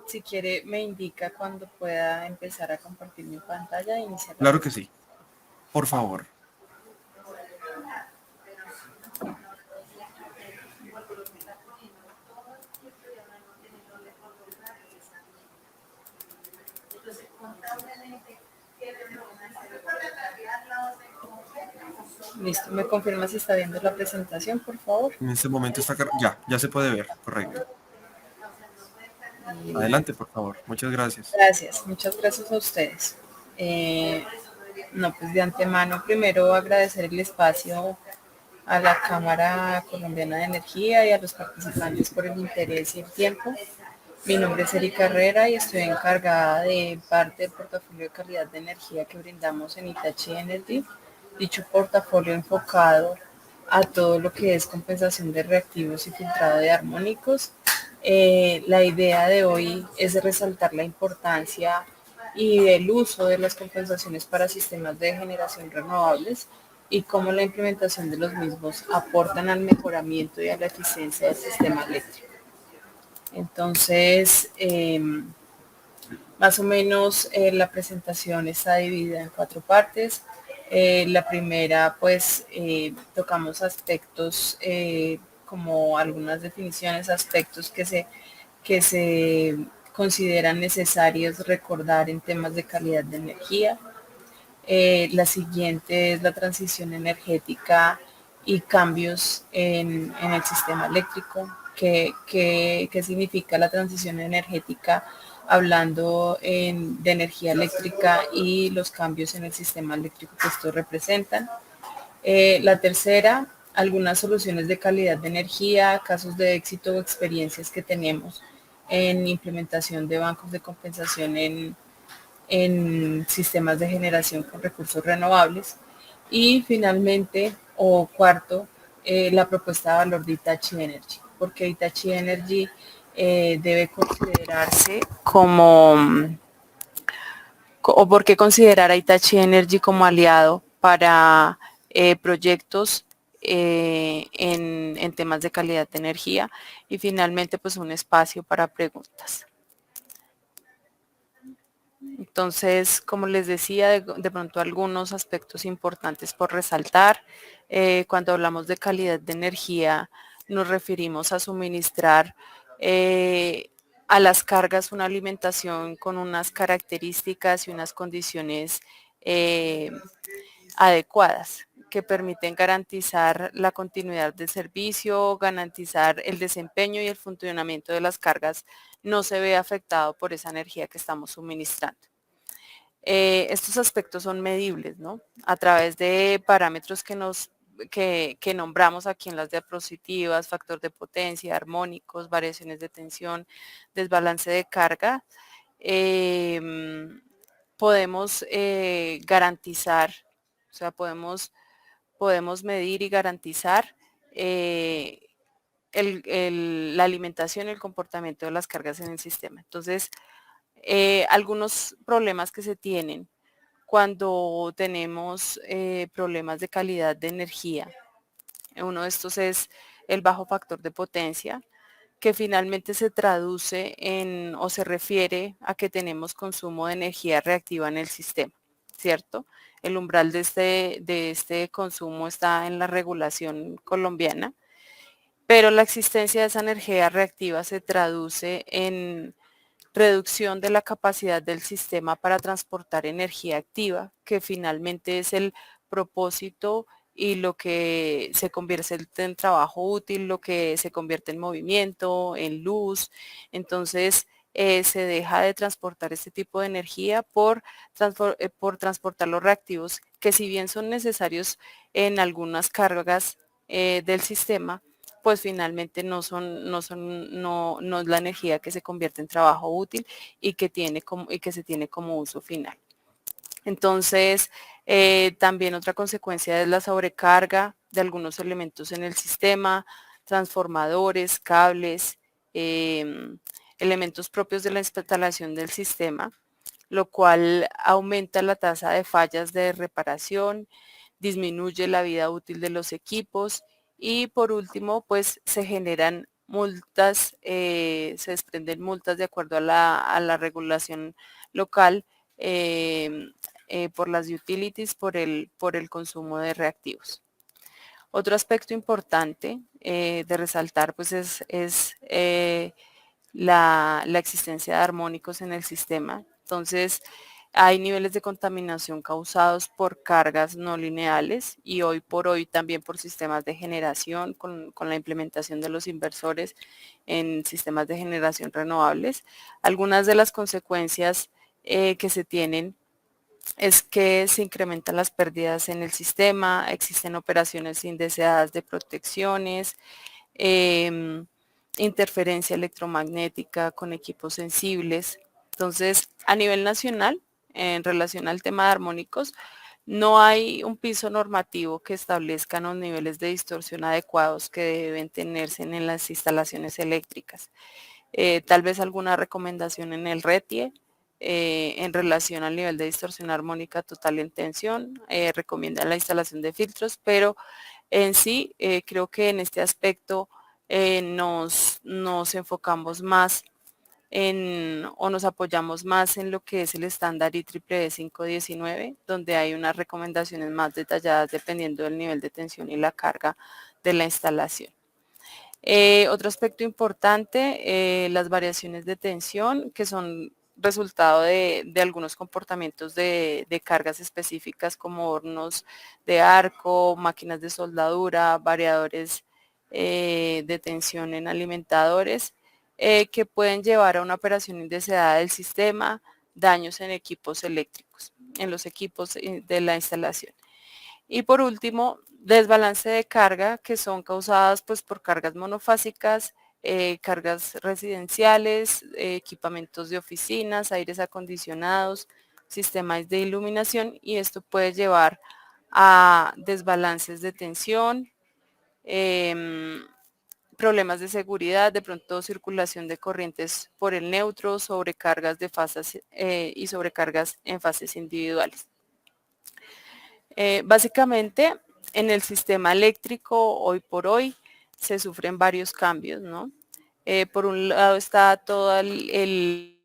Si quiere, me indica cuando pueda empezar a compartir mi pantalla e iniciar. Claro que sí. Por favor. Listo. ¿Me confirma si está viendo la presentación, por favor? En este momento está... Ya se puede ver. Correcto. Adelante, por favor. Muchas gracias. Gracias. Muchas gracias a ustedes. No, pues de antemano primero agradecer el espacio a la Cámara Colombiana de Energía y a los participantes por el interés y el tiempo. Mi nombre es Erika Herrera y estoy encargada de parte del portafolio de calidad de energía que brindamos en Hitachi Energy. Dicho portafolio enfocado a todo lo que es compensación de reactivos y filtrado de armónicos. La idea de hoy es resaltar la importancia y el uso de las compensaciones para sistemas de generación renovables y cómo la implementación de los mismos aportan al mejoramiento y a la eficiencia del sistema eléctrico. Entonces, más o menos la presentación está dividida en 4 partes. La primera, pues, tocamos aspectos como algunas definiciones, aspectos que se consideran necesarios recordar en temas de calidad de energía. La siguiente es la transición energética y cambios en el sistema eléctrico. ¿Qué significa la transición energética? Hablando de energía eléctrica y los cambios en el sistema eléctrico que esto representan. La tercera, algunas soluciones de calidad de energía, casos de éxito o experiencias que tenemos en implementación de bancos de compensación en sistemas de generación con recursos renovables. Y finalmente, o cuarto, la propuesta de valor de Hitachi Energy, porque Hitachi Energy debe considerarse como, o por qué considerar a Hitachi Energy como aliado para proyectos en temas de calidad de energía. Y finalmente, pues un espacio para preguntas. Entonces, como les decía, de pronto algunos aspectos importantes por resaltar. Cuando hablamos de calidad de energía, nos referimos a suministrar a las cargas una alimentación con unas características y unas condiciones adecuadas que permiten garantizar la continuidad del servicio, garantizar el desempeño y el funcionamiento de las cargas no se ve afectado por esa energía que estamos suministrando. Estos aspectos son medibles, ¿no? A través de parámetros que nombramos aquí en las diapositivas: factor de potencia, armónicos, variaciones de tensión, desbalance de carga. Podemos garantizar, o sea, podemos medir y garantizar la alimentación y el comportamiento de las cargas en el sistema. Entonces, algunos problemas que se tienen cuando tenemos problemas de calidad de energía. Uno de estos es el bajo factor de potencia, que finalmente se traduce en o se refiere a que tenemos consumo de energía reactiva en el sistema, ¿cierto? El umbral de este consumo está en la regulación colombiana, pero la existencia de esa energía reactiva se traduce en reducción de la capacidad del sistema para transportar energía activa, que finalmente es el propósito y lo que se convierte en trabajo útil, lo que se convierte en movimiento, en luz. Entonces, se deja de transportar este tipo de energía por transportar los reactivos, que si bien son necesarios en algunas cargas del sistema, pues finalmente no es la energía que se convierte en trabajo útil y que se tiene como uso final. Entonces, también otra consecuencia es la sobrecarga de algunos elementos en el sistema, transformadores, cables, elementos propios de la instalación del sistema, lo cual aumenta la tasa de fallas de reparación, disminuye la vida útil de los equipos y por último, pues se generan multas, se desprenden multas de acuerdo a la regulación local por las utilities por el consumo de reactivos. Otro aspecto importante de resaltar pues es la existencia de armónicos en el sistema. Entonces, hay niveles de contaminación causados por cargas no lineales y hoy por hoy también por sistemas de generación con la implementación de los inversores en sistemas de generación renovables. Algunas de las consecuencias que se tienen es que se incrementan las pérdidas en el sistema, existen operaciones indeseadas de protecciones, interferencia electromagnética con equipos sensibles. Entonces, a nivel nacional, en relación al tema de armónicos, no hay un piso normativo que establezca los niveles de distorsión adecuados que deben tenerse en las instalaciones eléctricas. Tal vez alguna recomendación en el RETIE en relación al nivel de distorsión armónica total en tensión, recomiendan la instalación de filtros, pero en sí creo que en este aspecto nos enfocamos más o nos apoyamos más en lo que es el estándar IEEE 519, donde hay unas recomendaciones más detalladas dependiendo del nivel de tensión y la carga de la instalación. Otro aspecto importante, las variaciones de tensión, que son resultado de algunos comportamientos de cargas específicas como hornos de arco, máquinas de soldadura, variadores de tensión en alimentadores, que pueden llevar a una operación indeseada del sistema, daños en equipos eléctricos, en los equipos de la instalación. Y por último, desbalance de carga que son causadas pues, por cargas monofásicas, cargas residenciales, equipamientos de oficinas, aires acondicionados, sistemas de iluminación y esto puede llevar a desbalances de tensión, problemas de seguridad, de pronto circulación de corrientes por el neutro, sobrecargas de fases y sobrecargas en fases individuales. Básicamente, en el sistema eléctrico, hoy por hoy, se sufren varios cambios, ¿no? Por un lado está todo el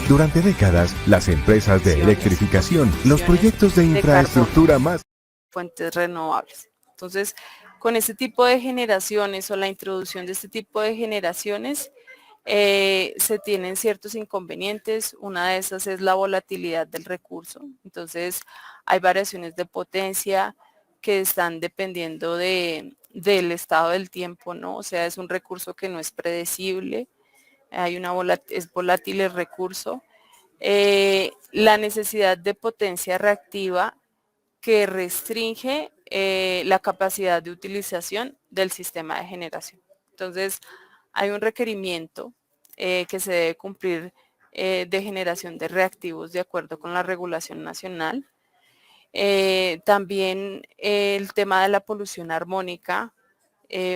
Durante décadas, las empresas de electrificación, los proyectos de infraestructura más fuentes renovables. Entonces, con este tipo de generaciones o la introducción de este tipo de generaciones, se tienen ciertos inconvenientes. Una de esas es la volatilidad del recurso. Entonces, hay variaciones de potencia que están dependiendo del estado del tiempo, ¿no? O sea, es un recurso que no es predecible. Es volátil el recurso. La necesidad de potencia reactiva que restringe la capacidad de utilización del sistema de generación. Entonces, hay un requerimiento que se debe cumplir de generación de reactivos de acuerdo con la regulación nacional. También el tema de la polución armónica,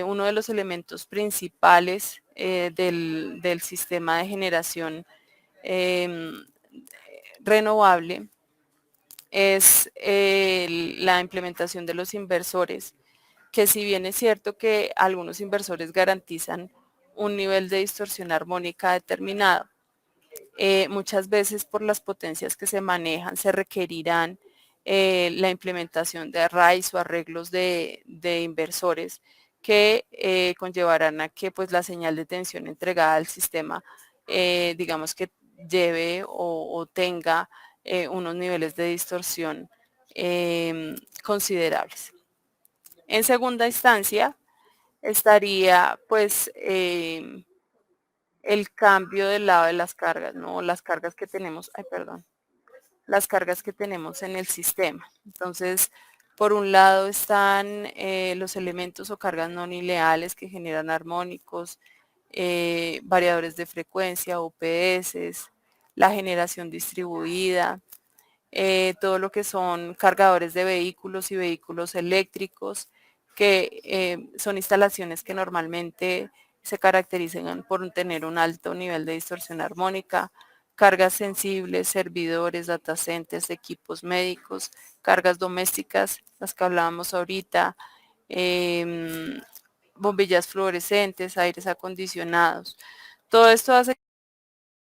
uno de los elementos principales del sistema de generación renovable es la implementación de los inversores, que si bien es cierto que algunos inversores garantizan un nivel de distorsión armónica determinado, muchas veces por las potencias que se manejan se requerirán la implementación de arrays o arreglos de inversores que conllevarán a que pues, la señal de tensión entregada al sistema, digamos que lleve o tenga unos niveles de distorsión considerables. En segunda instancia, estaría pues el cambio del lado de las cargas, ¿no? Las cargas que tenemos, las cargas que tenemos en el sistema. Entonces, por un lado están los elementos o cargas no lineales que generan armónicos, variadores de frecuencia, UPS, la generación distribuida, todo lo que son cargadores de vehículos y vehículos eléctricos, que son instalaciones que normalmente se caracterizan por tener un alto nivel de distorsión armónica, cargas sensibles, servidores, data centers, equipos médicos, cargas domésticas, las que hablábamos ahorita, bombillas fluorescentes, aires acondicionados. Todo esto hace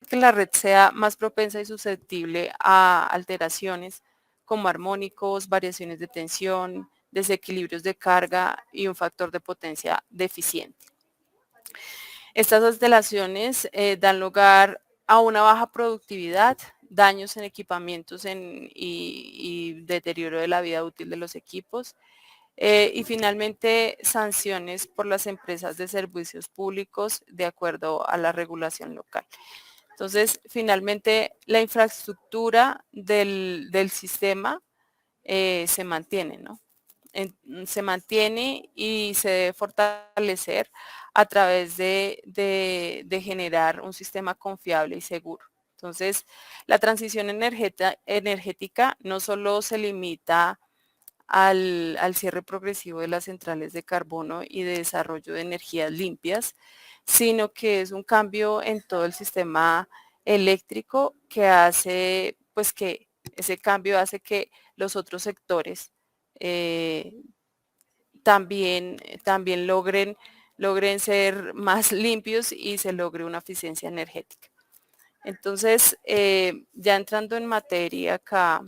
que la red sea más propensa y susceptible a alteraciones como armónicos, variaciones de tensión, desequilibrios de carga y un factor de potencia deficiente. Estas alteraciones dan lugar a una baja productividad, daños en equipamientos y deterioro de la vida útil de los equipos, y finalmente sanciones por las empresas de servicios públicos de acuerdo a la regulación local. Entonces, finalmente, la infraestructura del sistema se mantiene, ¿no? Se mantiene y se debe fortalecer a través de generar un sistema confiable y seguro. Entonces, la transición energética no solo se limita al cierre progresivo de las centrales de carbono y de desarrollo de energías limpias, sino que es un cambio en todo el sistema eléctrico que hace, pues que ese cambio hace que los otros sectores también logren ser más limpios y se logre una eficiencia energética. Entonces, ya entrando en materia acá,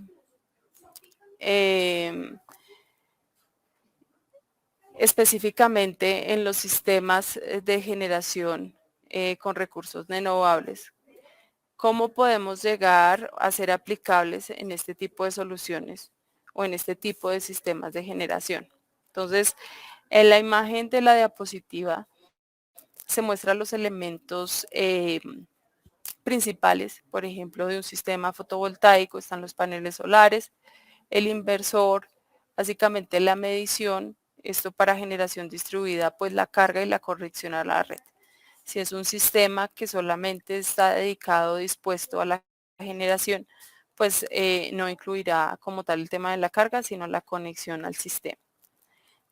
específicamente en los sistemas de generación con recursos renovables, ¿cómo podemos llegar a ser aplicables en este tipo de soluciones o en este tipo de sistemas de generación? Entonces, en la imagen de la diapositiva se muestran los elementos principales, por ejemplo, de un sistema fotovoltaico. Están los paneles solares, el inversor, básicamente la medición, esto para generación distribuida, pues la carga y la corrección a la red. Si es un sistema que solamente está dedicado, dispuesto a la generación, pues no incluirá como tal el tema de la carga, sino la conexión al sistema.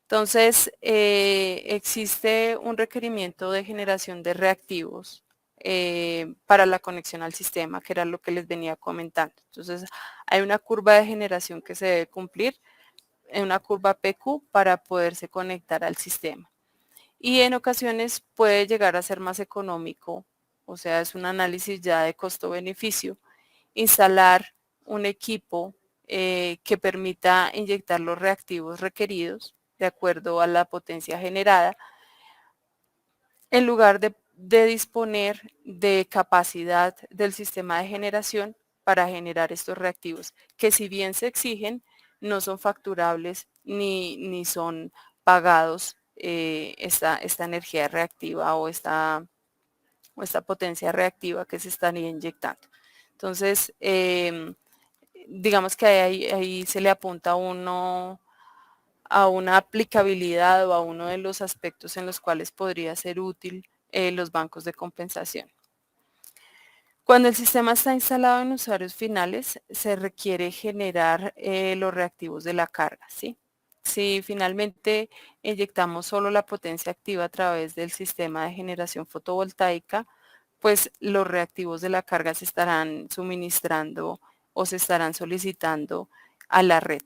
Entonces, existe un requerimiento de generación de reactivos para la conexión al sistema, que era lo que les venía comentando. Entonces, hay una curva de generación que se debe cumplir, en una curva PQ para poderse conectar al sistema. Y en ocasiones puede llegar a ser más económico, o sea, es un análisis ya de costo-beneficio, instalar un equipo que permita inyectar los reactivos requeridos de acuerdo a la potencia generada, en lugar de disponer de capacidad del sistema de generación para generar estos reactivos, que si bien se exigen, no son facturables ni son pagados esta energía reactiva o esta potencia reactiva que se estaría inyectando. Entonces, digamos que ahí se le apunta a una aplicabilidad o a uno de los aspectos en los cuales podría ser útil los bancos de compensación. Cuando el sistema está instalado en usuarios finales, se requiere generar los reactivos de la carga, ¿sí? Si finalmente inyectamos solo la potencia activa a través del sistema de generación fotovoltaica, pues los reactivos de la carga se estarán suministrando o se estarán solicitando a la red,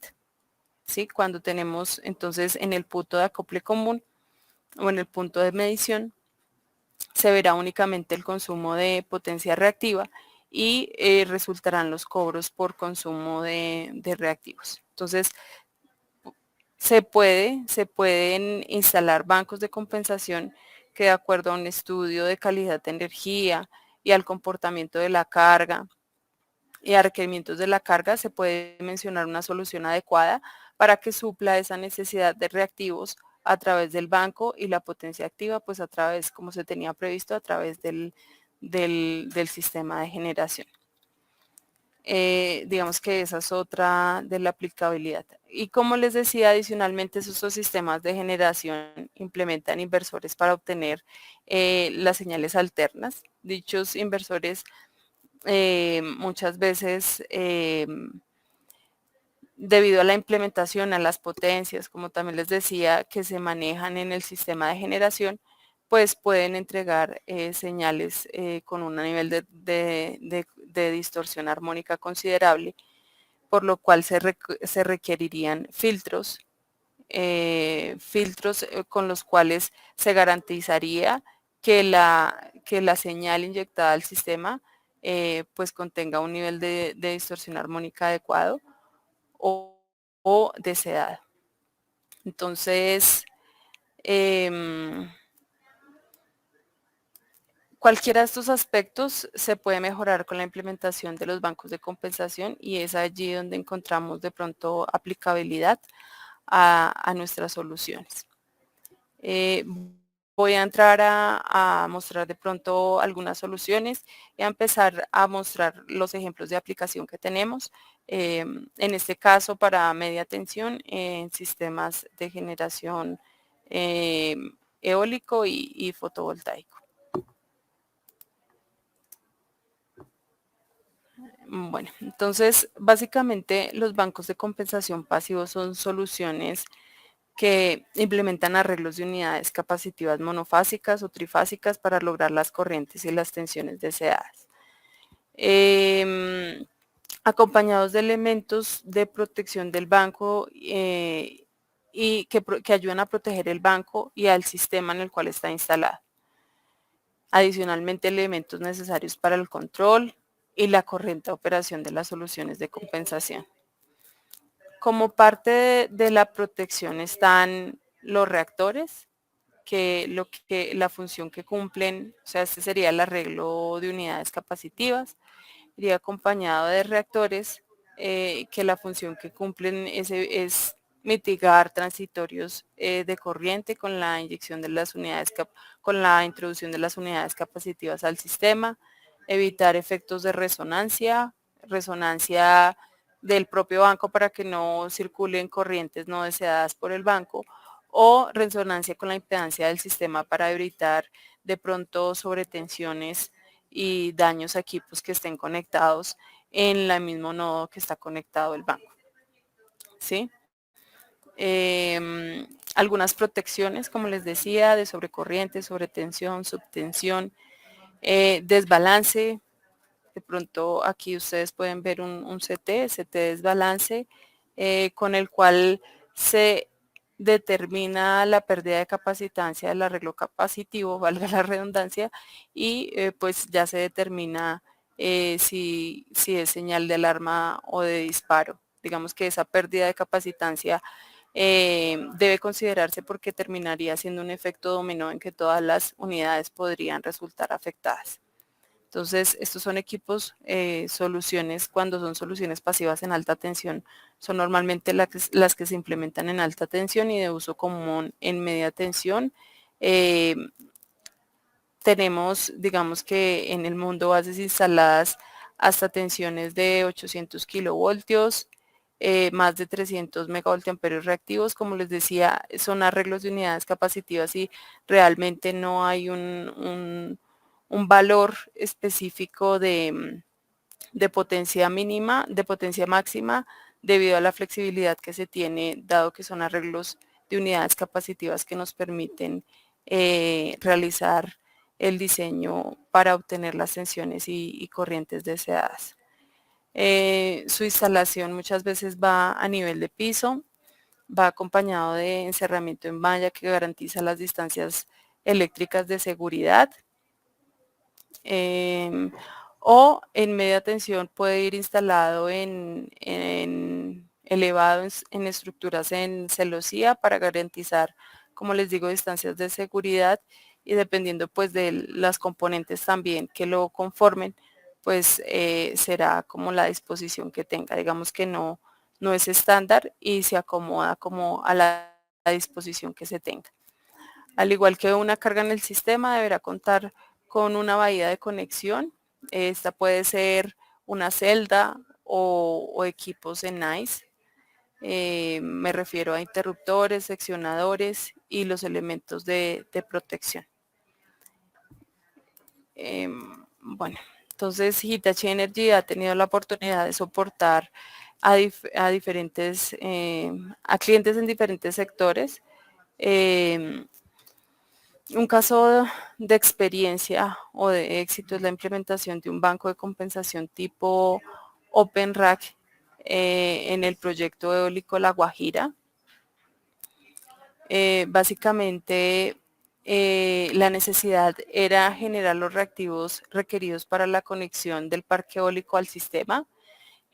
¿sí? Cuando tenemos entonces en el punto de acople común o en el punto de medición, se verá únicamente el consumo de potencia reactiva y resultarán los cobros por consumo de reactivos. Entonces, se pueden instalar bancos de compensación que de acuerdo a un estudio de calidad de energía y al comportamiento de la carga y a requerimientos de la carga, se puede mencionar una solución adecuada para que supla esa necesidad de reactivos a través del banco y la potencia activa, pues a través, como se tenía previsto, a través del sistema de generación. Digamos que esa es otra de la aplicabilidad. Y como les decía, adicionalmente esos sistemas de generación implementan inversores para obtener las señales alternas. Dichos inversores muchas veces debido a la implementación, a las potencias, como también les decía, que se manejan en el sistema de generación, pues pueden entregar señales con un nivel de distorsión armónica considerable, por lo cual se requerirían filtros con los cuales se garantizaría que la señal inyectada al sistema pues contenga un nivel de distorsión armónica adecuado o deseada. Entonces, cualquiera de estos aspectos se puede mejorar con la implementación de los bancos de compensación y es allí donde encontramos de pronto aplicabilidad a nuestras soluciones. Voy a entrar a mostrar de pronto algunas soluciones y a empezar a mostrar los ejemplos de aplicación que tenemos. En este caso para media tensión en sistemas de generación eólico y fotovoltaico. Bueno, entonces básicamente los bancos de compensación pasivos son soluciones que implementan arreglos de unidades capacitivas monofásicas o trifásicas para lograr las corrientes y las tensiones deseadas. Acompañados de elementos de protección del banco y que ayudan a proteger el banco y al sistema en el cual está instalado. Adicionalmente, elementos necesarios para el control y la correcta operación de las soluciones de compensación. Como parte de la protección están los reactores, la función que cumplen, o sea, este sería el arreglo de unidades capacitivas, iría acompañado de reactores que la función que cumplen es mitigar transitorios de corriente con la inyección de las unidades, con la introducción de las unidades capacitivas al sistema, evitar efectos de resonancia del propio banco para que no circulen corrientes no deseadas por el banco, o resonancia con la impedancia del sistema para evitar de pronto sobretensiones y daños a equipos que estén conectados en el mismo nodo que está conectado el banco. ¿Sí? Algunas protecciones, como les decía, de sobrecorriente, sobretensión, subtensión, desbalance. De pronto aquí ustedes pueden ver un CT desbalance, con el cual se determina la pérdida de capacitancia del arreglo capacitivo, valga la redundancia, y pues ya se determina si es señal de alarma o de disparo. Digamos que esa pérdida de capacitancia debe considerarse porque terminaría siendo un efecto dominó en que todas las unidades podrían resultar afectadas. Entonces, estos son equipos, soluciones, cuando son soluciones pasivas en alta tensión, son normalmente las que se implementan en alta tensión y de uso común en media tensión. Tenemos, digamos que en el mundo, bases instaladas hasta tensiones de 800 kilovoltios, más de 300 megavoltiamperios reactivos. Como les decía, son arreglos de unidades capacitivas y realmente no hay un valor específico de potencia mínima, de potencia máxima, debido a la flexibilidad que se tiene, dado que son arreglos de unidades capacitivas que nos permiten realizar el diseño para obtener las tensiones y corrientes deseadas. Su instalación muchas veces va a nivel de piso, va acompañado de encerramiento en malla que garantiza las distancias eléctricas de seguridad. O en media tensión puede ir instalado elevado en estructuras en celosía para garantizar, como les digo, distancias de seguridad, y dependiendo pues de las componentes también que lo conformen, pues será como la disposición que tenga. Digamos que no es estándar y se acomoda como a la disposición que se tenga. Al igual que una carga en el sistema, deberá contar con una bahía de conexión. Esta puede ser una celda o equipos en NICE. Me refiero a interruptores, seccionadores y los elementos de protección. Bueno, entonces Hitachi Energy ha tenido la oportunidad de soportar a clientes en diferentes sectores. Un caso de experiencia o de éxito es la implementación de un banco de compensación tipo OpenRack en el proyecto eólico La Guajira. Básicamente la necesidad era generar los reactivos requeridos para la conexión del parque eólico al sistema,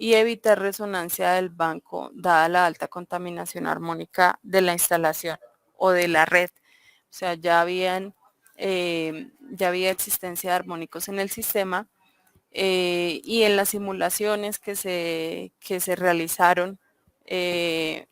y evitar resonancia del banco dada la alta contaminación armónica de la instalación o de la red. O sea, ya había existencia de armónicos en el sistema y en las simulaciones que se realizaron, en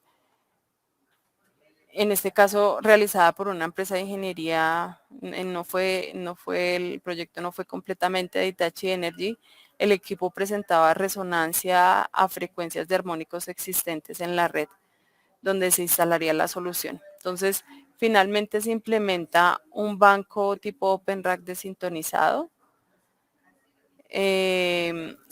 este caso realizada por una empresa de ingeniería, el proyecto no fue completamente de Hitachi Energy, el equipo presentaba resonancia a frecuencias de armónicos existentes en la red, donde se instalaría la solución. Entonces, finalmente se implementa un banco tipo OpenRack desintonizado,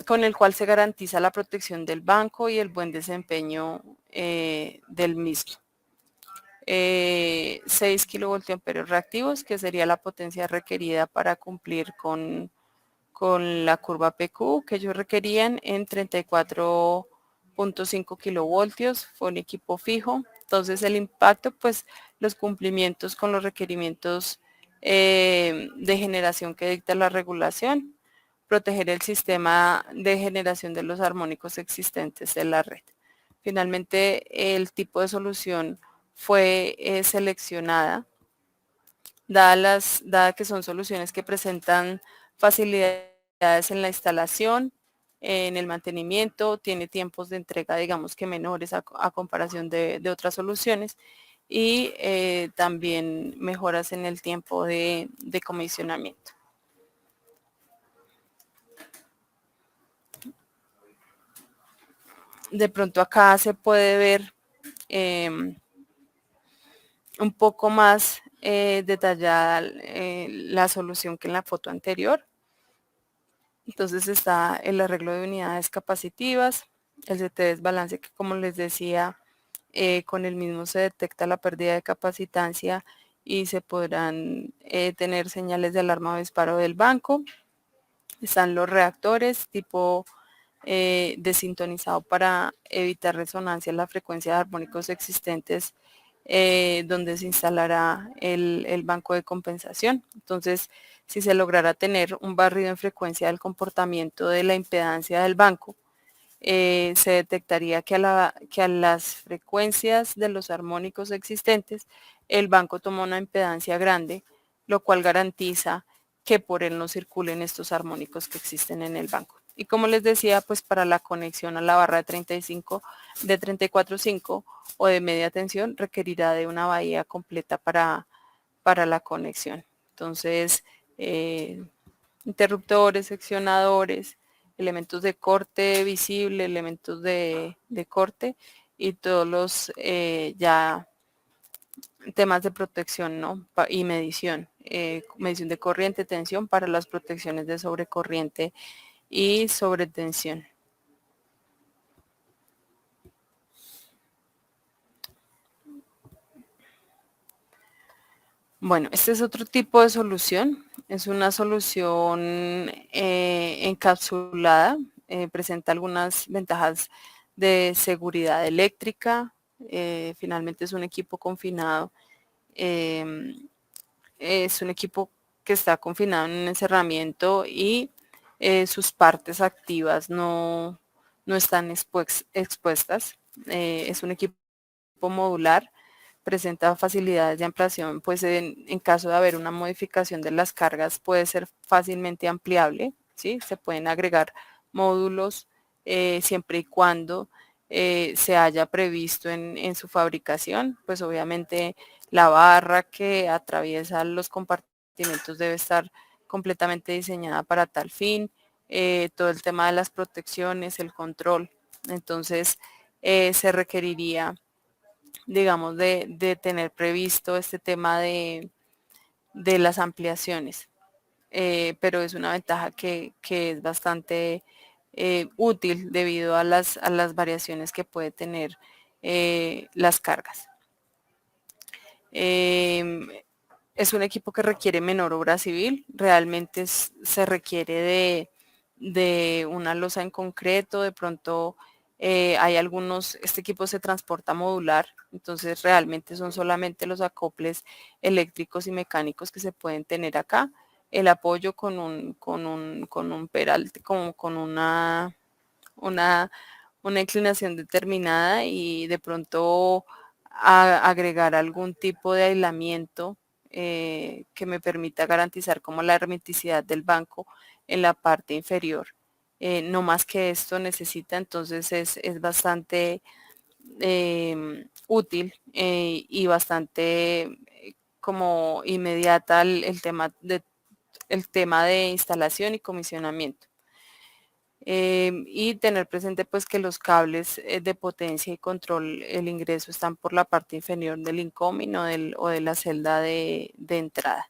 con el cual se garantiza la protección del banco y el buen desempeño del mismo. 6 kilovoltiamperios reactivos, que sería la potencia requerida para cumplir con la curva PQ que ellos requerían en 34.5 kilovoltios, fue un equipo fijo. Entonces el impacto, pues los cumplimientos con los requerimientos de generación que dicta la regulación, proteger el sistema de generación de los armónicos existentes de la red. Finalmente el tipo de solución fue seleccionada, dada que son soluciones que presentan facilidades en la instalación, en el mantenimiento, tiene tiempos de entrega, digamos que menores a comparación de otras soluciones, y también mejoras en el tiempo de comisionamiento. De pronto acá se puede ver un poco más detallada la solución que en la foto anterior. Entonces está el arreglo de unidades capacitivas, el CT desbalance que, como les decía, con el mismo se detecta la pérdida de capacitancia y se podrán tener señales de alarma o disparo del banco. Están los reactores tipo desintonizado para evitar resonancia en la frecuencia de armónicos existentes, donde se instalará el banco de compensación. Entonces, si se lograra tener un barrido en frecuencia del comportamiento de la impedancia del banco, se detectaría que a las frecuencias de los armónicos existentes, el banco toma una impedancia grande, lo cual garantiza que por él no circulen estos armónicos que existen en el banco. Y como les decía, pues para la conexión a la barra de 34.5 o de media tensión requerirá de una bahía completa para la conexión. Entonces, interruptores, seccionadores, elementos de corte visible, elementos de corte y todos los ya temas de protección, ¿no? Y medición, medición de corriente, tensión para las protecciones de sobrecorriente y sobretensión. Bueno, este es otro tipo de solución. Es una solución encapsulada. Presenta algunas ventajas de seguridad eléctrica. Finalmente es un equipo confinado. Es un equipo que está confinado en un encerramiento y sus partes activas no están expuestas. Es un equipo modular, presenta facilidades de ampliación, pues en caso de haber una modificación de las cargas puede ser fácilmente ampliable, ¿sí? Se pueden agregar módulos siempre y cuando se haya previsto en su fabricación, pues obviamente la barra que atraviesa los compartimentos debe estar completamente diseñada para tal fin, todo el tema de las protecciones, el control. Entonces se requeriría, digamos, de tener previsto este tema de las ampliaciones, pero es una ventaja que es bastante útil debido a las variaciones que puede tener las cargas. Es un equipo que requiere menor obra civil, realmente se requiere de una losa en concreto, de pronto hay este equipo se transporta modular, entonces realmente son solamente los acoples eléctricos y mecánicos que se pueden tener acá, el apoyo con un peralte, con una una inclinación determinada y de pronto agregar algún tipo de aislamiento que me permita garantizar como la hermeticidad del banco en la parte inferior. No más que esto necesita, entonces es bastante útil y bastante como inmediata el tema de instalación y comisionamiento. Y tener presente pues que los cables de potencia y control, el ingreso están por la parte inferior del incoming o de la celda de entrada.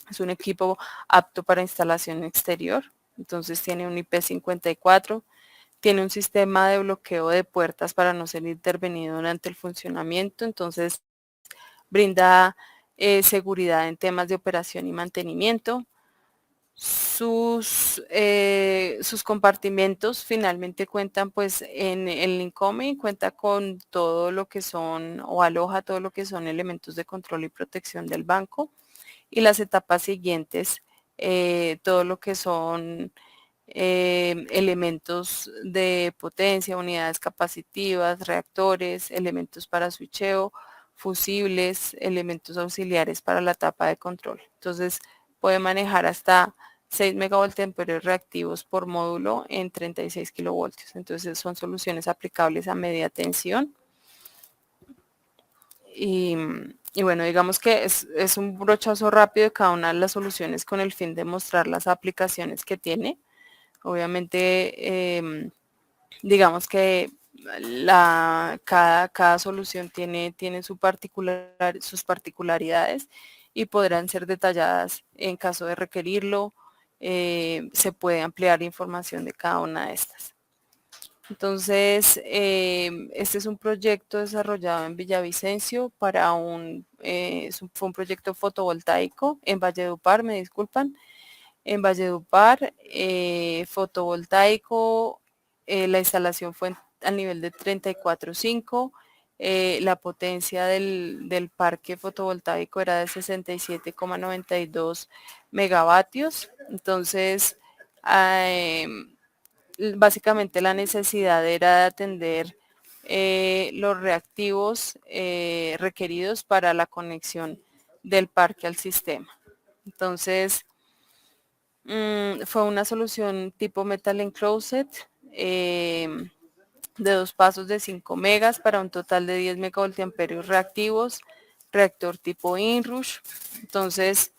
Es un equipo apto para instalación exterior, entonces tiene un IP54, tiene un sistema de bloqueo de puertas para no ser intervenido durante el funcionamiento, entonces brinda seguridad en temas de operación y mantenimiento. Sus compartimentos finalmente cuentan pues en el incoming, cuenta con todo lo que son o aloja todo lo que son elementos de control y protección del banco, y las etapas siguientes todo lo que son elementos de potencia, unidades capacitivas, reactores, elementos para switcheo, fusibles, elementos auxiliares para la etapa de control. Entonces puede manejar hasta 6 megavoltiamperios reactivos por módulo en 36 kilovoltios. Entonces son soluciones aplicables a media tensión. Y bueno, digamos que es un brochazo rápido de cada una de las soluciones con el fin de mostrar las aplicaciones que tiene. Obviamente, digamos que cada solución tiene sus particularidades y podrán ser detalladas en caso de requerirlo. Se puede ampliar información de cada una de estas. Entonces, este es un proyecto desarrollado en Villavicencio para fue un proyecto fotovoltaico en Valledupar, me disculpan. En Valledupar, fotovoltaico, la instalación fue al nivel de 34.5, la potencia del parque fotovoltaico era de 67,92 megavatios. Entonces, básicamente la necesidad era de atender los reactivos requeridos para la conexión del parque al sistema. Entonces, fue una solución tipo Metal Enclosed de 2 pasos de 5 megas para un total de 10 megavoltiamperios reactivos, reactor tipo INRUSH. Entonces,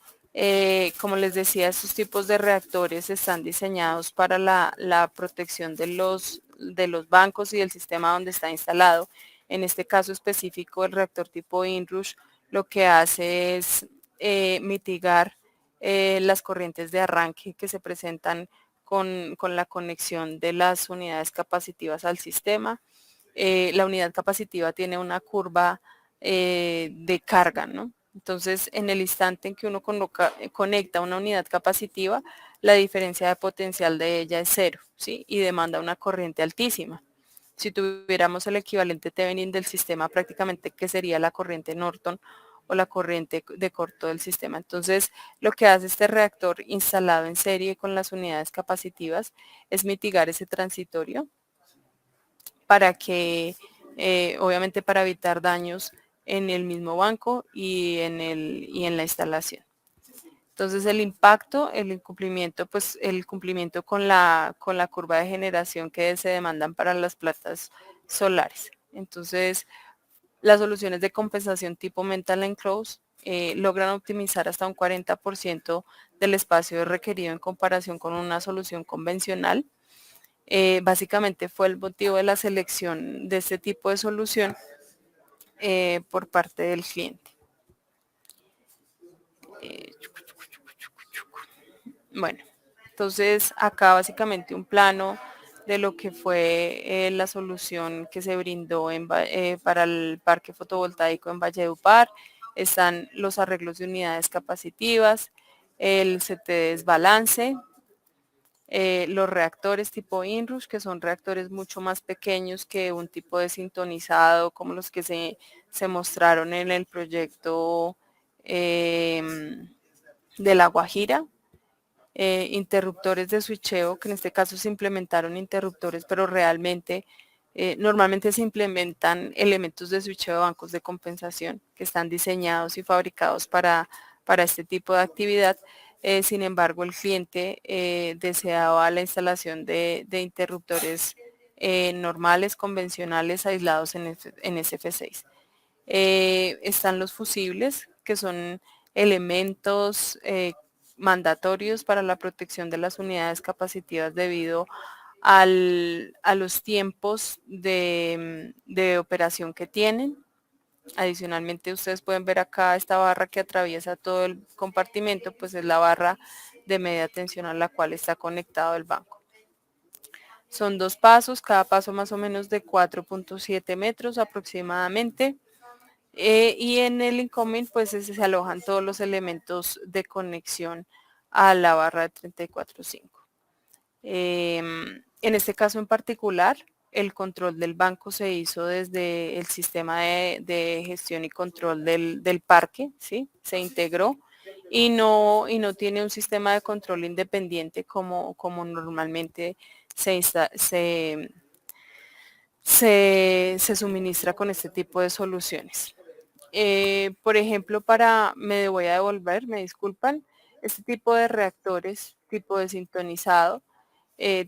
como les decía, estos tipos de reactores están diseñados para la protección de los bancos y del sistema donde está instalado. En este caso específico, el reactor tipo INRUSH lo que hace es mitigar las corrientes de arranque que se presentan con la conexión de las unidades capacitivas al sistema. La unidad capacitiva tiene una curva de carga, ¿no? Entonces, en el instante en que uno conecta una unidad capacitiva, la diferencia de potencial de ella es 0, ¿sí? Y demanda una corriente altísima. Si tuviéramos el equivalente Thevenin del sistema, prácticamente que sería la corriente Norton o la corriente de corto del sistema. Entonces, lo que hace este reactor instalado en serie con las unidades capacitivas es mitigar ese transitorio para que, obviamente para evitar daños en el mismo banco y en la instalación. Entonces el impacto, el incumplimiento, pues el cumplimiento con la curva de generación que se demandan para las placas solares. Entonces las soluciones de compensación tipo Metal Enclosed logran optimizar hasta un 40% del espacio requerido en comparación con una solución convencional. Básicamente fue el motivo de la selección de este tipo de solución por parte del cliente. Bueno, entonces acá básicamente un plano de lo que fue la solución que se brindó para el parque fotovoltaico en Valledupar. Están los arreglos de unidades capacitivas, el CT desbalance, los reactores tipo INRUSH, que son reactores mucho más pequeños que un tipo de sintonizado como los que se mostraron en el proyecto de La Guajira. interruptores de switcheo, que en este caso se implementaron interruptores, pero realmente normalmente se implementan elementos de switcheo de bancos de compensación que están diseñados y fabricados para este tipo de actividad. Sin embargo, el cliente deseaba la instalación de interruptores normales, convencionales, aislados en SF6. Están los fusibles, que son elementos mandatorios para la protección de las unidades capacitivas debido a los tiempos de operación que tienen. Adicionalmente, ustedes pueden ver acá esta barra que atraviesa todo el compartimento, pues es la barra de media tensión a la cual está conectado el banco. Son 2 pasos, cada paso más o menos de 4.7 metros aproximadamente. Y en el incoming pues se alojan todos los elementos de conexión a la barra de 34.5. En este caso en particular, el control del banco se hizo desde el sistema de gestión y control del parque, ¿sí? Se integró y no tiene un sistema de control independiente como normalmente se suministra con este tipo de soluciones. Por ejemplo, me voy a devolver, me disculpan, este tipo de reactores, tipo de sintonizado,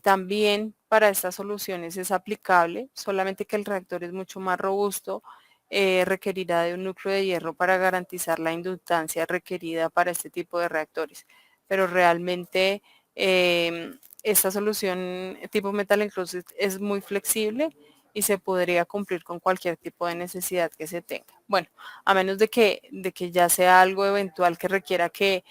también para estas soluciones es aplicable, solamente que el reactor es mucho más robusto, requerirá de un núcleo de hierro para garantizar la inductancia requerida para este tipo de reactores. Pero realmente esta solución tipo Metal Enclosed es muy flexible y se podría cumplir con cualquier tipo de necesidad que se tenga. Bueno, a menos de que ya sea algo eventual que requiera que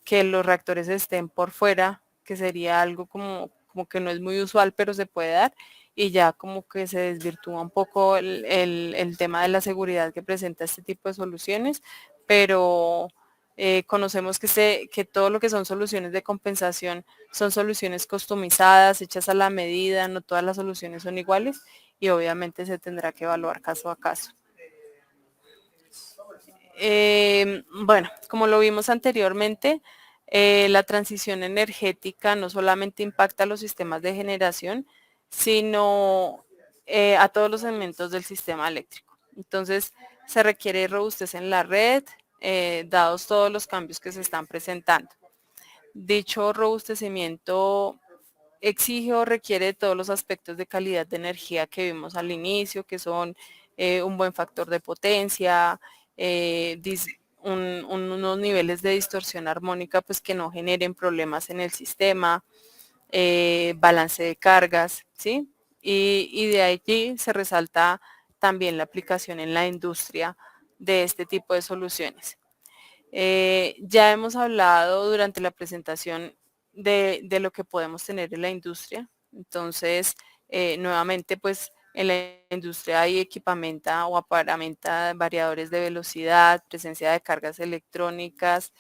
los reactores estén por fuera, que sería algo como que no es muy usual, pero se puede dar, y ya como que se desvirtúa un poco el tema de la seguridad que presenta este tipo de soluciones, pero conocemos que todo lo que son soluciones de compensación son soluciones customizadas, hechas a la medida, no todas las soluciones son iguales y obviamente se tendrá que evaluar caso a caso. Bueno, como lo vimos anteriormente, la transición energética no solamente impacta a los sistemas de generación, sino a todos los elementos del sistema eléctrico. Entonces, se requiere robustez en la red, dados todos los cambios que se están presentando. Dicho robustecimiento exige o requiere de todos los aspectos de calidad de energía que vimos al inicio, que son un buen factor de potencia, unos niveles de distorsión armónica pues que no generen problemas en el sistema, balance de cargas, ¿sí? Y de allí se resalta también la aplicación en la industria de este tipo de soluciones. Ya hemos hablado durante la presentación de lo que podemos tener en la industria. Entonces, nuevamente, pues en la industria hay equipamiento o aparamenta variadores de velocidad, presencia de cargas electrónicas,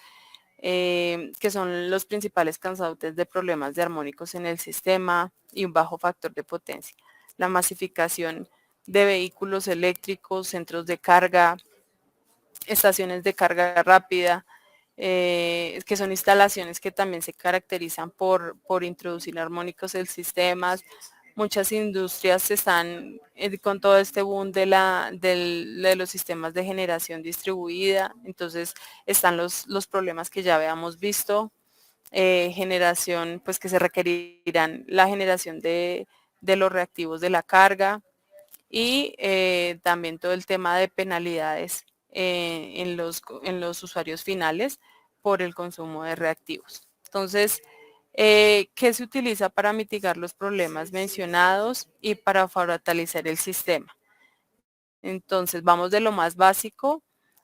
que son los principales causantes de problemas de armónicos en el sistema y un bajo factor de potencia. La masificación de vehículos eléctricos, centros de carga, estaciones de carga rápida, que son instalaciones que también se caracterizan por introducir armónicos en sistemas. Muchas industrias están con todo este boom de los sistemas de generación distribuida, entonces están los problemas que ya habíamos visto, generación, pues que se requerirán la generación de los reactivos de la carga y también todo el tema de penalidades en los usuarios finales por el consumo de reactivos. Entonces, ¿qué se utiliza para mitigar los problemas mencionados y para fortalecer el sistema? Entonces, vamos de lo más básico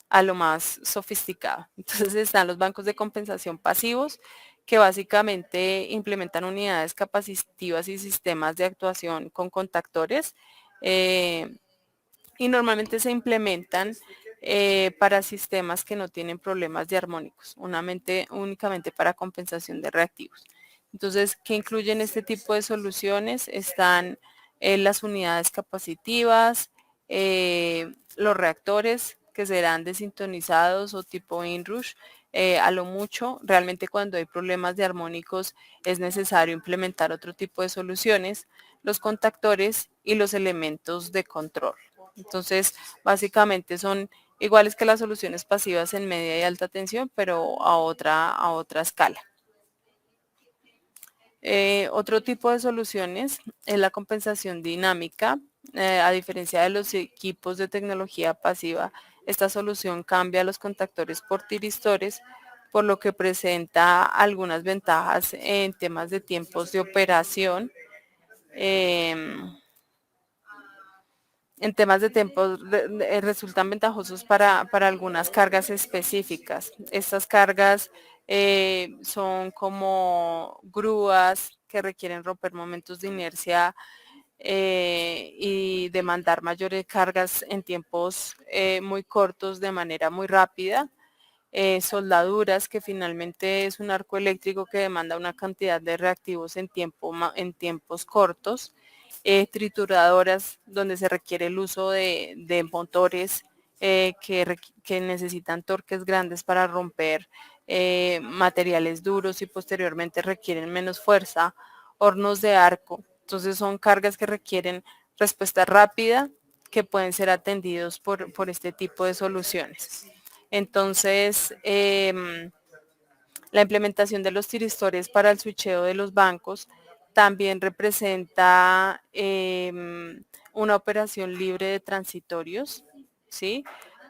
a lo más sofisticado. Entonces, están los bancos de compensación pasivos, que básicamente implementan unidades capacitivas y sistemas de actuación con contactores, y normalmente se implementan para sistemas que no tienen problemas de armónicos, únicamente para compensación de reactivos. Entonces, ¿qué incluyen este tipo de soluciones? Están las unidades capacitivas, los reactores que serán desintonizados o tipo inrush, A lo mucho, realmente cuando hay problemas de armónicos es necesario implementar otro tipo de soluciones, los contactores y los elementos de control. Entonces, básicamente son iguales que las soluciones pasivas en media y alta tensión, pero a otra escala. Otro tipo de soluciones es la compensación dinámica. A diferencia de los equipos de tecnología pasiva, esta solución cambia los contactores por tiristores, por lo que presenta algunas ventajas en temas de tiempos de operación. En temas de tiempo resultan ventajosos para algunas cargas específicas. Estas cargas son como grúas que requieren romper momentos de inercia y demandar mayores cargas en tiempos muy cortos de manera muy rápida. Soldaduras, que finalmente es un arco eléctrico que demanda una cantidad de reactivos en tiempos cortos. Trituradoras, donde se requiere el uso de motores que necesitan torques grandes para romper materiales duros y posteriormente requieren menos fuerza. Hornos de arco, entonces son cargas que requieren respuesta rápida, que pueden ser atendidos por este tipo de soluciones. Entonces, la implementación de los tiristores para el switcheo de los bancos también representa una operación libre de transitorios, ¿sí?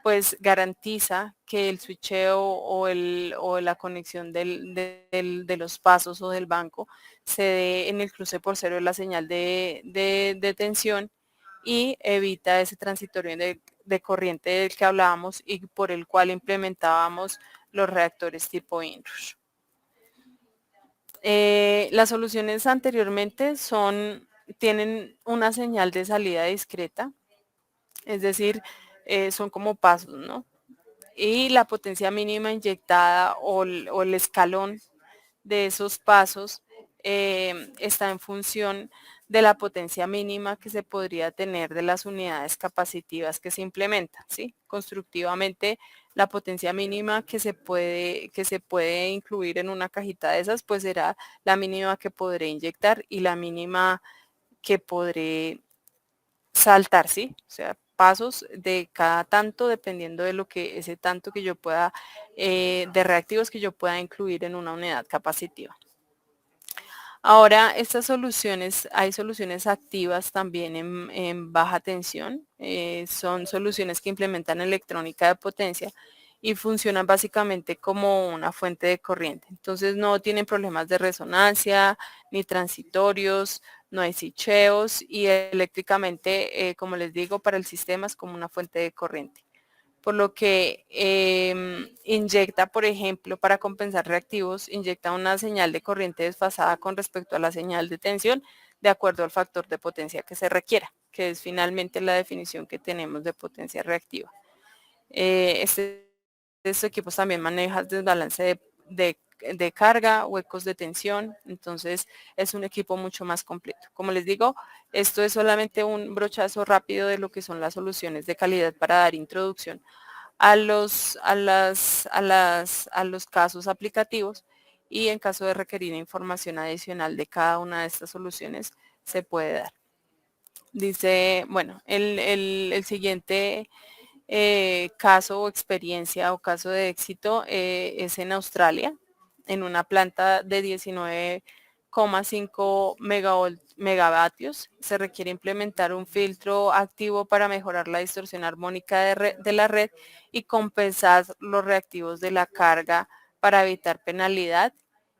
Pues garantiza que el switcheo o la conexión de los pasos o del banco se dé en el cruce por cero de la señal de tensión y evita ese transitorio de corriente del que hablábamos y por el cual implementábamos los reactores tipo inrush. Las soluciones anteriormente tienen una señal de salida discreta, es decir, son como pasos, ¿no? Y la potencia mínima inyectada o el escalón de esos pasos está en función de la potencia mínima que se podría tener de las unidades capacitivas que se implementan, ¿sí? Constructivamente, la potencia mínima que se puede incluir en una cajita de esas, pues será la mínima que podré inyectar y la mínima que podré saltar, ¿sí? O sea, pasos de cada tanto dependiendo de ese tanto que yo pueda, de reactivos que yo pueda incluir en una unidad capacitiva. Ahora, estas soluciones, hay soluciones activas también en baja tensión, son soluciones que implementan electrónica de potencia y funcionan básicamente como una fuente de corriente. Entonces no tienen problemas de resonancia, ni transitorios, no hay switcheos y eléctricamente, como les digo, para el sistema es como una fuente de corriente. Por lo que inyecta, por ejemplo, para compensar reactivos, inyecta una señal de corriente desfasada con respecto a la señal de tensión de acuerdo al factor de potencia que se requiera, que es finalmente la definición que tenemos de potencia reactiva. Estos equipos también manejan desbalance de carga, huecos de tensión, entonces es un equipo mucho más completo. Como les digo, esto es solamente un brochazo rápido de lo que son las soluciones de calidad para dar introducción a los casos aplicativos y en caso de requerir información adicional de cada una de estas soluciones se puede dar. Dice, bueno, el siguiente caso o experiencia o caso de éxito es en Australia, en una planta de 19,5 megavatios. Se requiere implementar un filtro activo para mejorar la distorsión armónica de la red y compensar los reactivos de la carga para evitar penalidad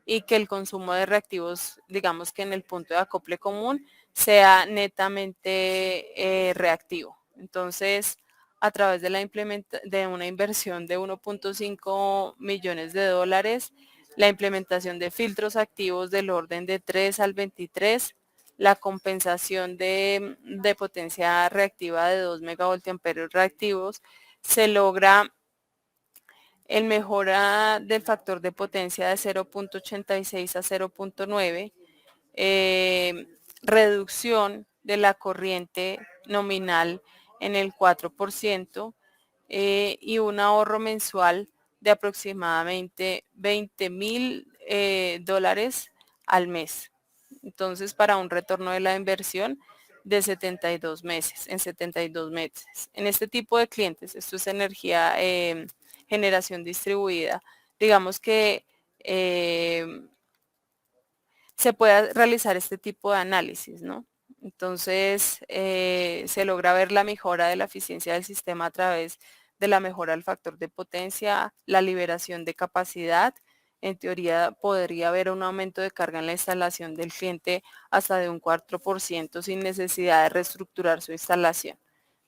y que el consumo de reactivos, digamos que en el punto de acople común, sea netamente reactivo. Entonces, a través de una inversión de 1.5 millones de dólares, la implementación de filtros activos del orden de 3 al 23, la compensación de potencia reactiva de 2 megavoltiamperios reactivos, se logra el mejora del factor de potencia de 0.86 a 0.9, reducción de la corriente nominal en el 4% y un ahorro mensual de aproximadamente $20,000 al mes. Entonces, para un retorno de la inversión de 72 meses, en 72 meses. En este tipo de clientes, esto es energía, generación distribuida, digamos que se puede realizar este tipo de análisis, ¿no? Entonces, se logra ver la mejora de la eficiencia del sistema a través de la mejora del factor de potencia, la liberación de capacidad. En teoría, podría haber un aumento de carga en la instalación del cliente hasta de un 4% sin necesidad de reestructurar su instalación.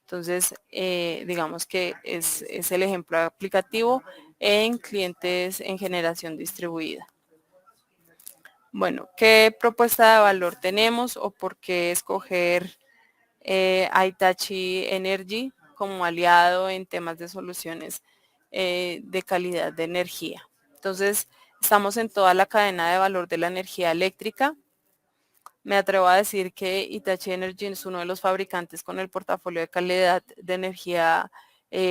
Entonces, digamos que es el ejemplo aplicativo en clientes en generación distribuida. Bueno, ¿qué propuesta de valor tenemos o por qué escoger a Hitachi Energy como aliado en temas de soluciones de calidad de energía? Entonces, estamos en toda la cadena de valor de la energía eléctrica. Me atrevo a decir que Hitachi Energy es uno de los fabricantes con el portafolio de calidad de energía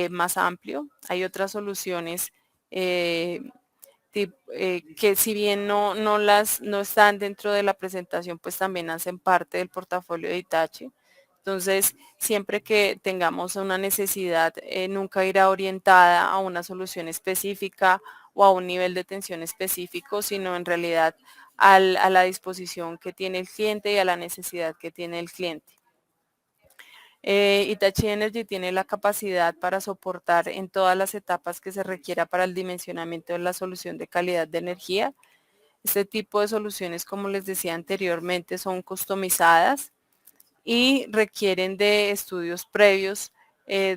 más amplio. Hay otras soluciones que si bien no están dentro de la presentación, pues también hacen parte del portafolio de Hitachi. Entonces, siempre que tengamos una necesidad, nunca irá orientada a una solución específica o a un nivel de tensión específico, sino en realidad a la disposición que tiene el cliente y a la necesidad que tiene el cliente. Hitachi Energy tiene la capacidad para soportar en todas las etapas que se requiera para el dimensionamiento de la solución de calidad de energía. Este tipo de soluciones, como les decía anteriormente, son customizadas y requieren de estudios previos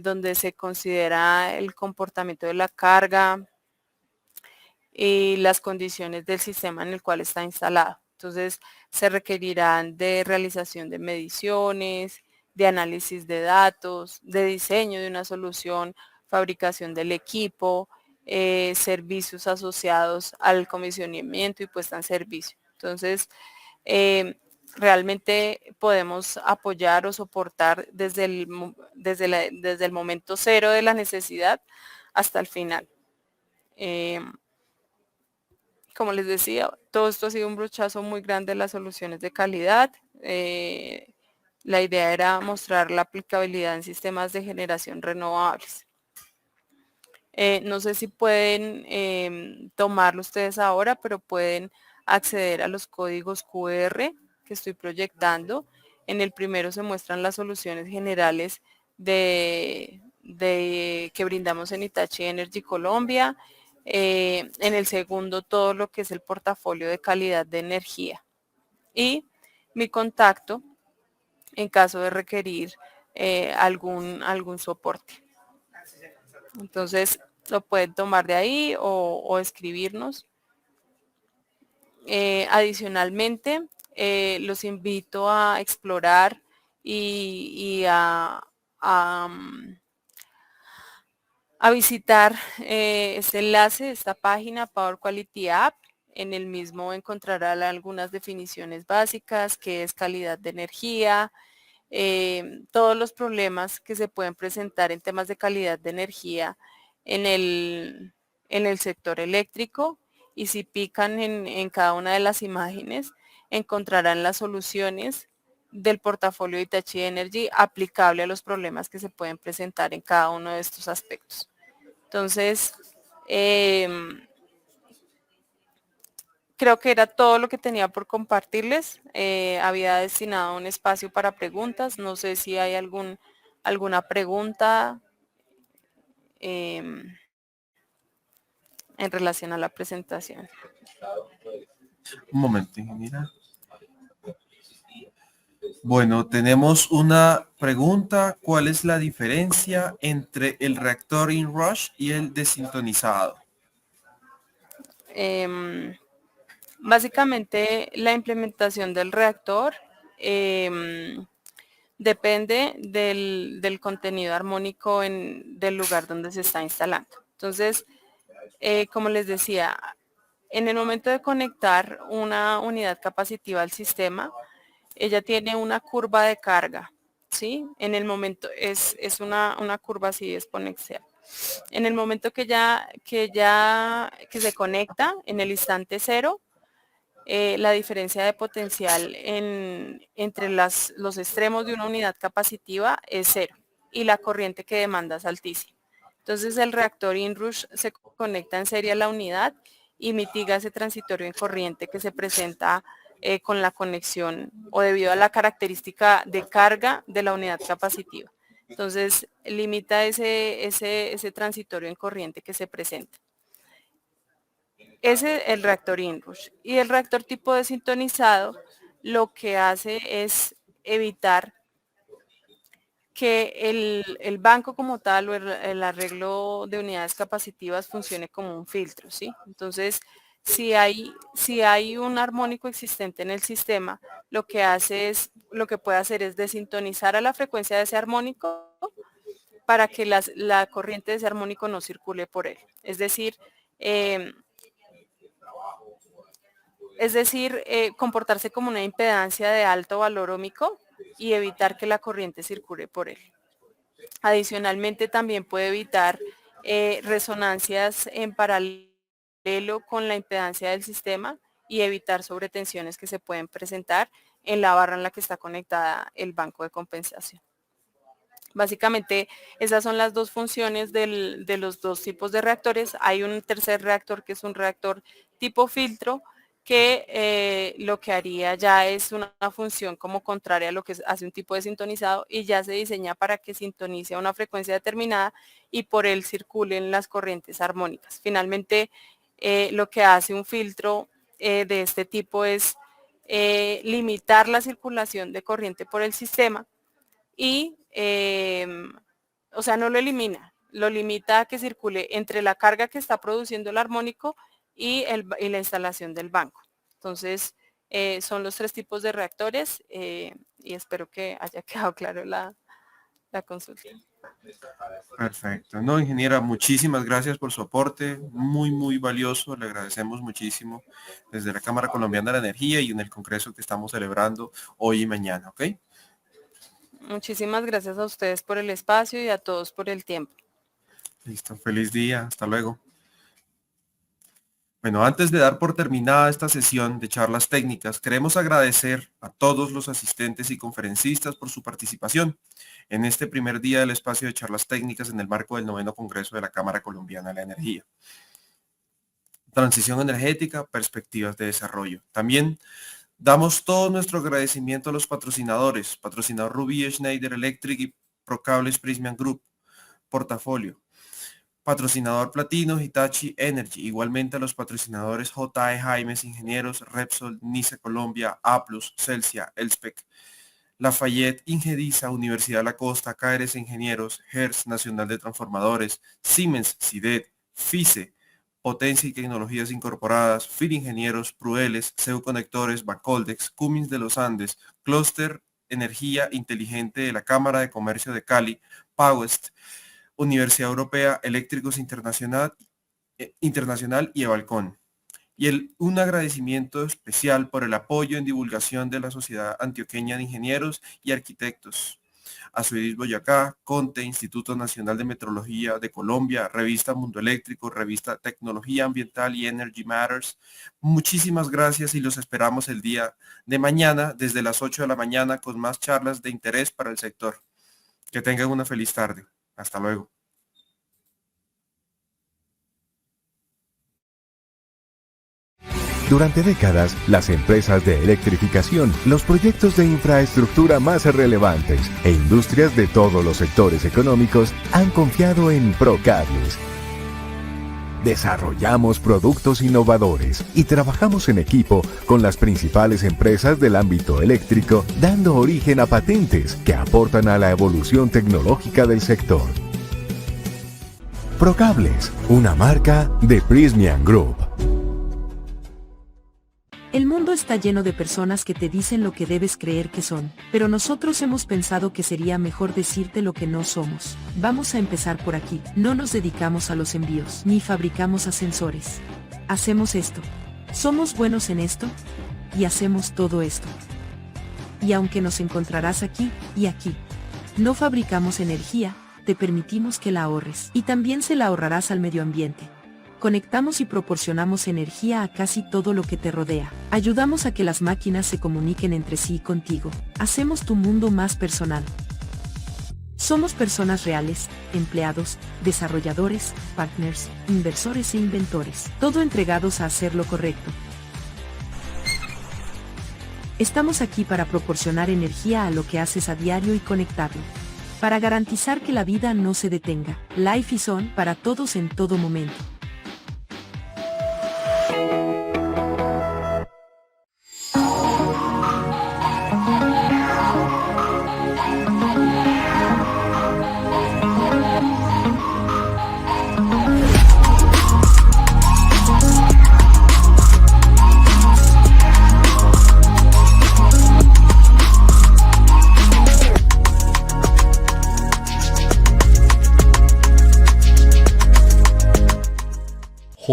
donde se considera el comportamiento de la carga y las condiciones del sistema en el cual está instalado. Entonces, se requerirán de realización de mediciones, de análisis de datos, de diseño de una solución, fabricación del equipo, servicios asociados al comisionamiento y puesta en servicio. Entonces, realmente podemos apoyar o soportar desde el momento cero de la necesidad hasta el final. Como les decía, todo esto ha sido un brochazo muy grande de las soluciones de calidad. La idea era mostrar la aplicabilidad en sistemas de generación renovables. No sé si pueden tomarlo ustedes ahora, pero pueden acceder a los códigos QR que estoy proyectando. En el primero se muestran las soluciones generales que brindamos en Hitachi Energy Colombia. En el segundo, todo lo que es el portafolio de calidad de energía. Y mi contacto en caso de requerir algún soporte. Entonces, lo pueden tomar de ahí o escribirnos. Adicionalmente, los invito a explorar y a visitar este enlace, esta página Power Quality App. En el mismo encontrarán algunas definiciones básicas, que es calidad de energía, todos los problemas que se pueden presentar en temas de calidad de energía en el sector eléctrico, y si pican en cada una de las imágenes encontrarán las soluciones del portafolio de Hitachi Energy aplicable a los problemas que se pueden presentar en cada uno de estos aspectos. Entonces, creo que era todo lo que tenía por compartirles. Había destinado un espacio para preguntas. No sé si hay alguna pregunta en relación a la presentación. Un momento, ingeniera. Bueno, tenemos una pregunta. ¿Cuál es la diferencia entre el reactor inrush y el desintonizado? Básicamente, la implementación del reactor depende del contenido armónico del lugar donde se está instalando. Entonces, como les decía, en el momento de conectar una unidad capacitiva al sistema, ella tiene una curva de carga, ¿sí? En el momento es una curva así exponencial. En el momento que se conecta, en el instante cero, la diferencia de potencial entre los extremos de una unidad capacitiva es cero y la corriente que demanda es altísima. Entonces el reactor inrush se conecta en serie a la unidad y mitiga ese transitorio en corriente que se presenta con la conexión o debido a la característica de carga de la unidad capacitiva. Entonces limita ese transitorio en corriente que se presenta. Ese es el reactor inrush. Y el reactor tipo desintonizado lo que hace es evitar que el banco como tal o el arreglo de unidades capacitivas funcione como un filtro, ¿sí? Entonces, si hay un armónico existente en el sistema, lo que puede hacer es desintonizar a la frecuencia de ese armónico para que la corriente de ese armónico no circule por él. Es decir, comportarse como una impedancia de alto valor óhmico y evitar que la corriente circule por él. Adicionalmente, también puede evitar resonancias en paralelo con la impedancia del sistema y evitar sobretensiones que se pueden presentar en la barra en la que está conectada el banco de compensación. Básicamente, esas son las dos funciones de los dos tipos de reactores. Hay un tercer reactor que es un reactor tipo filtro, que lo que haría ya es una función como contraria a lo que hace un tipo de sintonizado y ya se diseña para que sintonice a una frecuencia determinada y por él circulen las corrientes armónicas. Finalmente, lo que hace un filtro de este tipo es limitar la circulación de corriente por el sistema y, o sea, no lo elimina, lo limita a que circule entre la carga que está produciendo el armónico y la instalación del banco. Entonces, son los tres tipos de reactores y espero que haya quedado claro la consulta. Perfecto. No, ingeniera, muchísimas gracias por su aporte, muy, muy valioso, le agradecemos muchísimo desde la Cámara Colombiana de la Energía y en el Congreso que estamos celebrando hoy y mañana, ¿ok? Muchísimas gracias a ustedes por el espacio y a todos por el tiempo. Listo, feliz día, hasta luego. Bueno, antes de dar por terminada esta sesión de charlas técnicas, queremos agradecer a todos los asistentes y conferencistas por su participación en este primer día del espacio de charlas técnicas en el marco del 9º Congreso de la Cámara Colombiana de la Energía. Transición energética, perspectivas de desarrollo. También damos todo nuestro agradecimiento a los patrocinadores, patrocinador Rubí Schneider Electric y Procables Prismian Group, portafolio. Patrocinador Platino, Hitachi Energy, igualmente a los patrocinadores J.E. Jaimes Ingenieros, Repsol, Nice Colombia, Aplus, Celsia, Elspec, Lafayette, Ingedisa, Universidad de la Costa, KRS Ingenieros, Hertz Nacional de Transformadores, Siemens, SIDET, FICE, Potencia y Tecnologías Incorporadas, FIR Ingenieros, Prueles, CEU Conectores, Bacoldex, Cummins de los Andes, Cluster Energía Inteligente de la Cámara de Comercio de Cali, Powest, Universidad Europea, Eléctricos Internacional y Evalcon. Y un agradecimiento especial por el apoyo en divulgación de la Sociedad Antioqueña de Ingenieros y Arquitectos. Azuidis Boyacá, CONTE, Instituto Nacional de Metrología de Colombia, Revista Mundo Eléctrico, Revista Tecnología Ambiental y Energy Matters. Muchísimas gracias y los esperamos el día de mañana desde las 8 de la mañana con más charlas de interés para el sector. Que tengan una feliz tarde. Hasta luego. Durante décadas, las empresas de electrificación, los proyectos de infraestructura más relevantes e industrias de todos los sectores económicos han confiado en Procables. Desarrollamos productos innovadores y trabajamos en equipo con las principales empresas del ámbito eléctrico, dando origen a patentes que aportan a la evolución tecnológica del sector. Procables, una marca de Prismian Group. El mundo está lleno de personas que te dicen lo que debes creer que son, pero nosotros hemos pensado que sería mejor decirte lo que no somos. Vamos a empezar por aquí. No nos dedicamos a los envíos, ni fabricamos ascensores. Hacemos esto. Somos buenos en esto, y hacemos todo esto. Y aunque nos encontrarás aquí y aquí, no fabricamos energía, te permitimos que la ahorres y también se la ahorrarás al medio ambiente. Conectamos y proporcionamos energía a casi todo lo que te rodea. Ayudamos a que las máquinas se comuniquen entre sí y contigo. Hacemos tu mundo más personal. Somos personas reales, empleados, desarrolladores, partners, inversores e inventores, todo entregados a hacer lo correcto. Estamos aquí para proporcionar energía a lo que haces a diario y conectarlo. Para garantizar que la vida no se detenga. Life is on para todos en todo momento.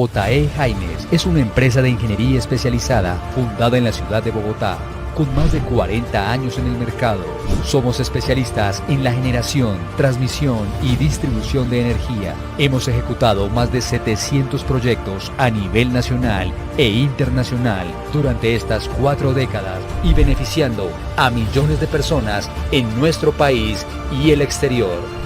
JE Haines es una empresa de ingeniería especializada fundada en la ciudad de Bogotá, con más de 40 años en el mercado. Somos especialistas en la generación, transmisión y distribución de energía. Hemos ejecutado más de 700 proyectos a nivel nacional e internacional durante estas 4 décadas y beneficiando a millones de personas en nuestro país y el exterior.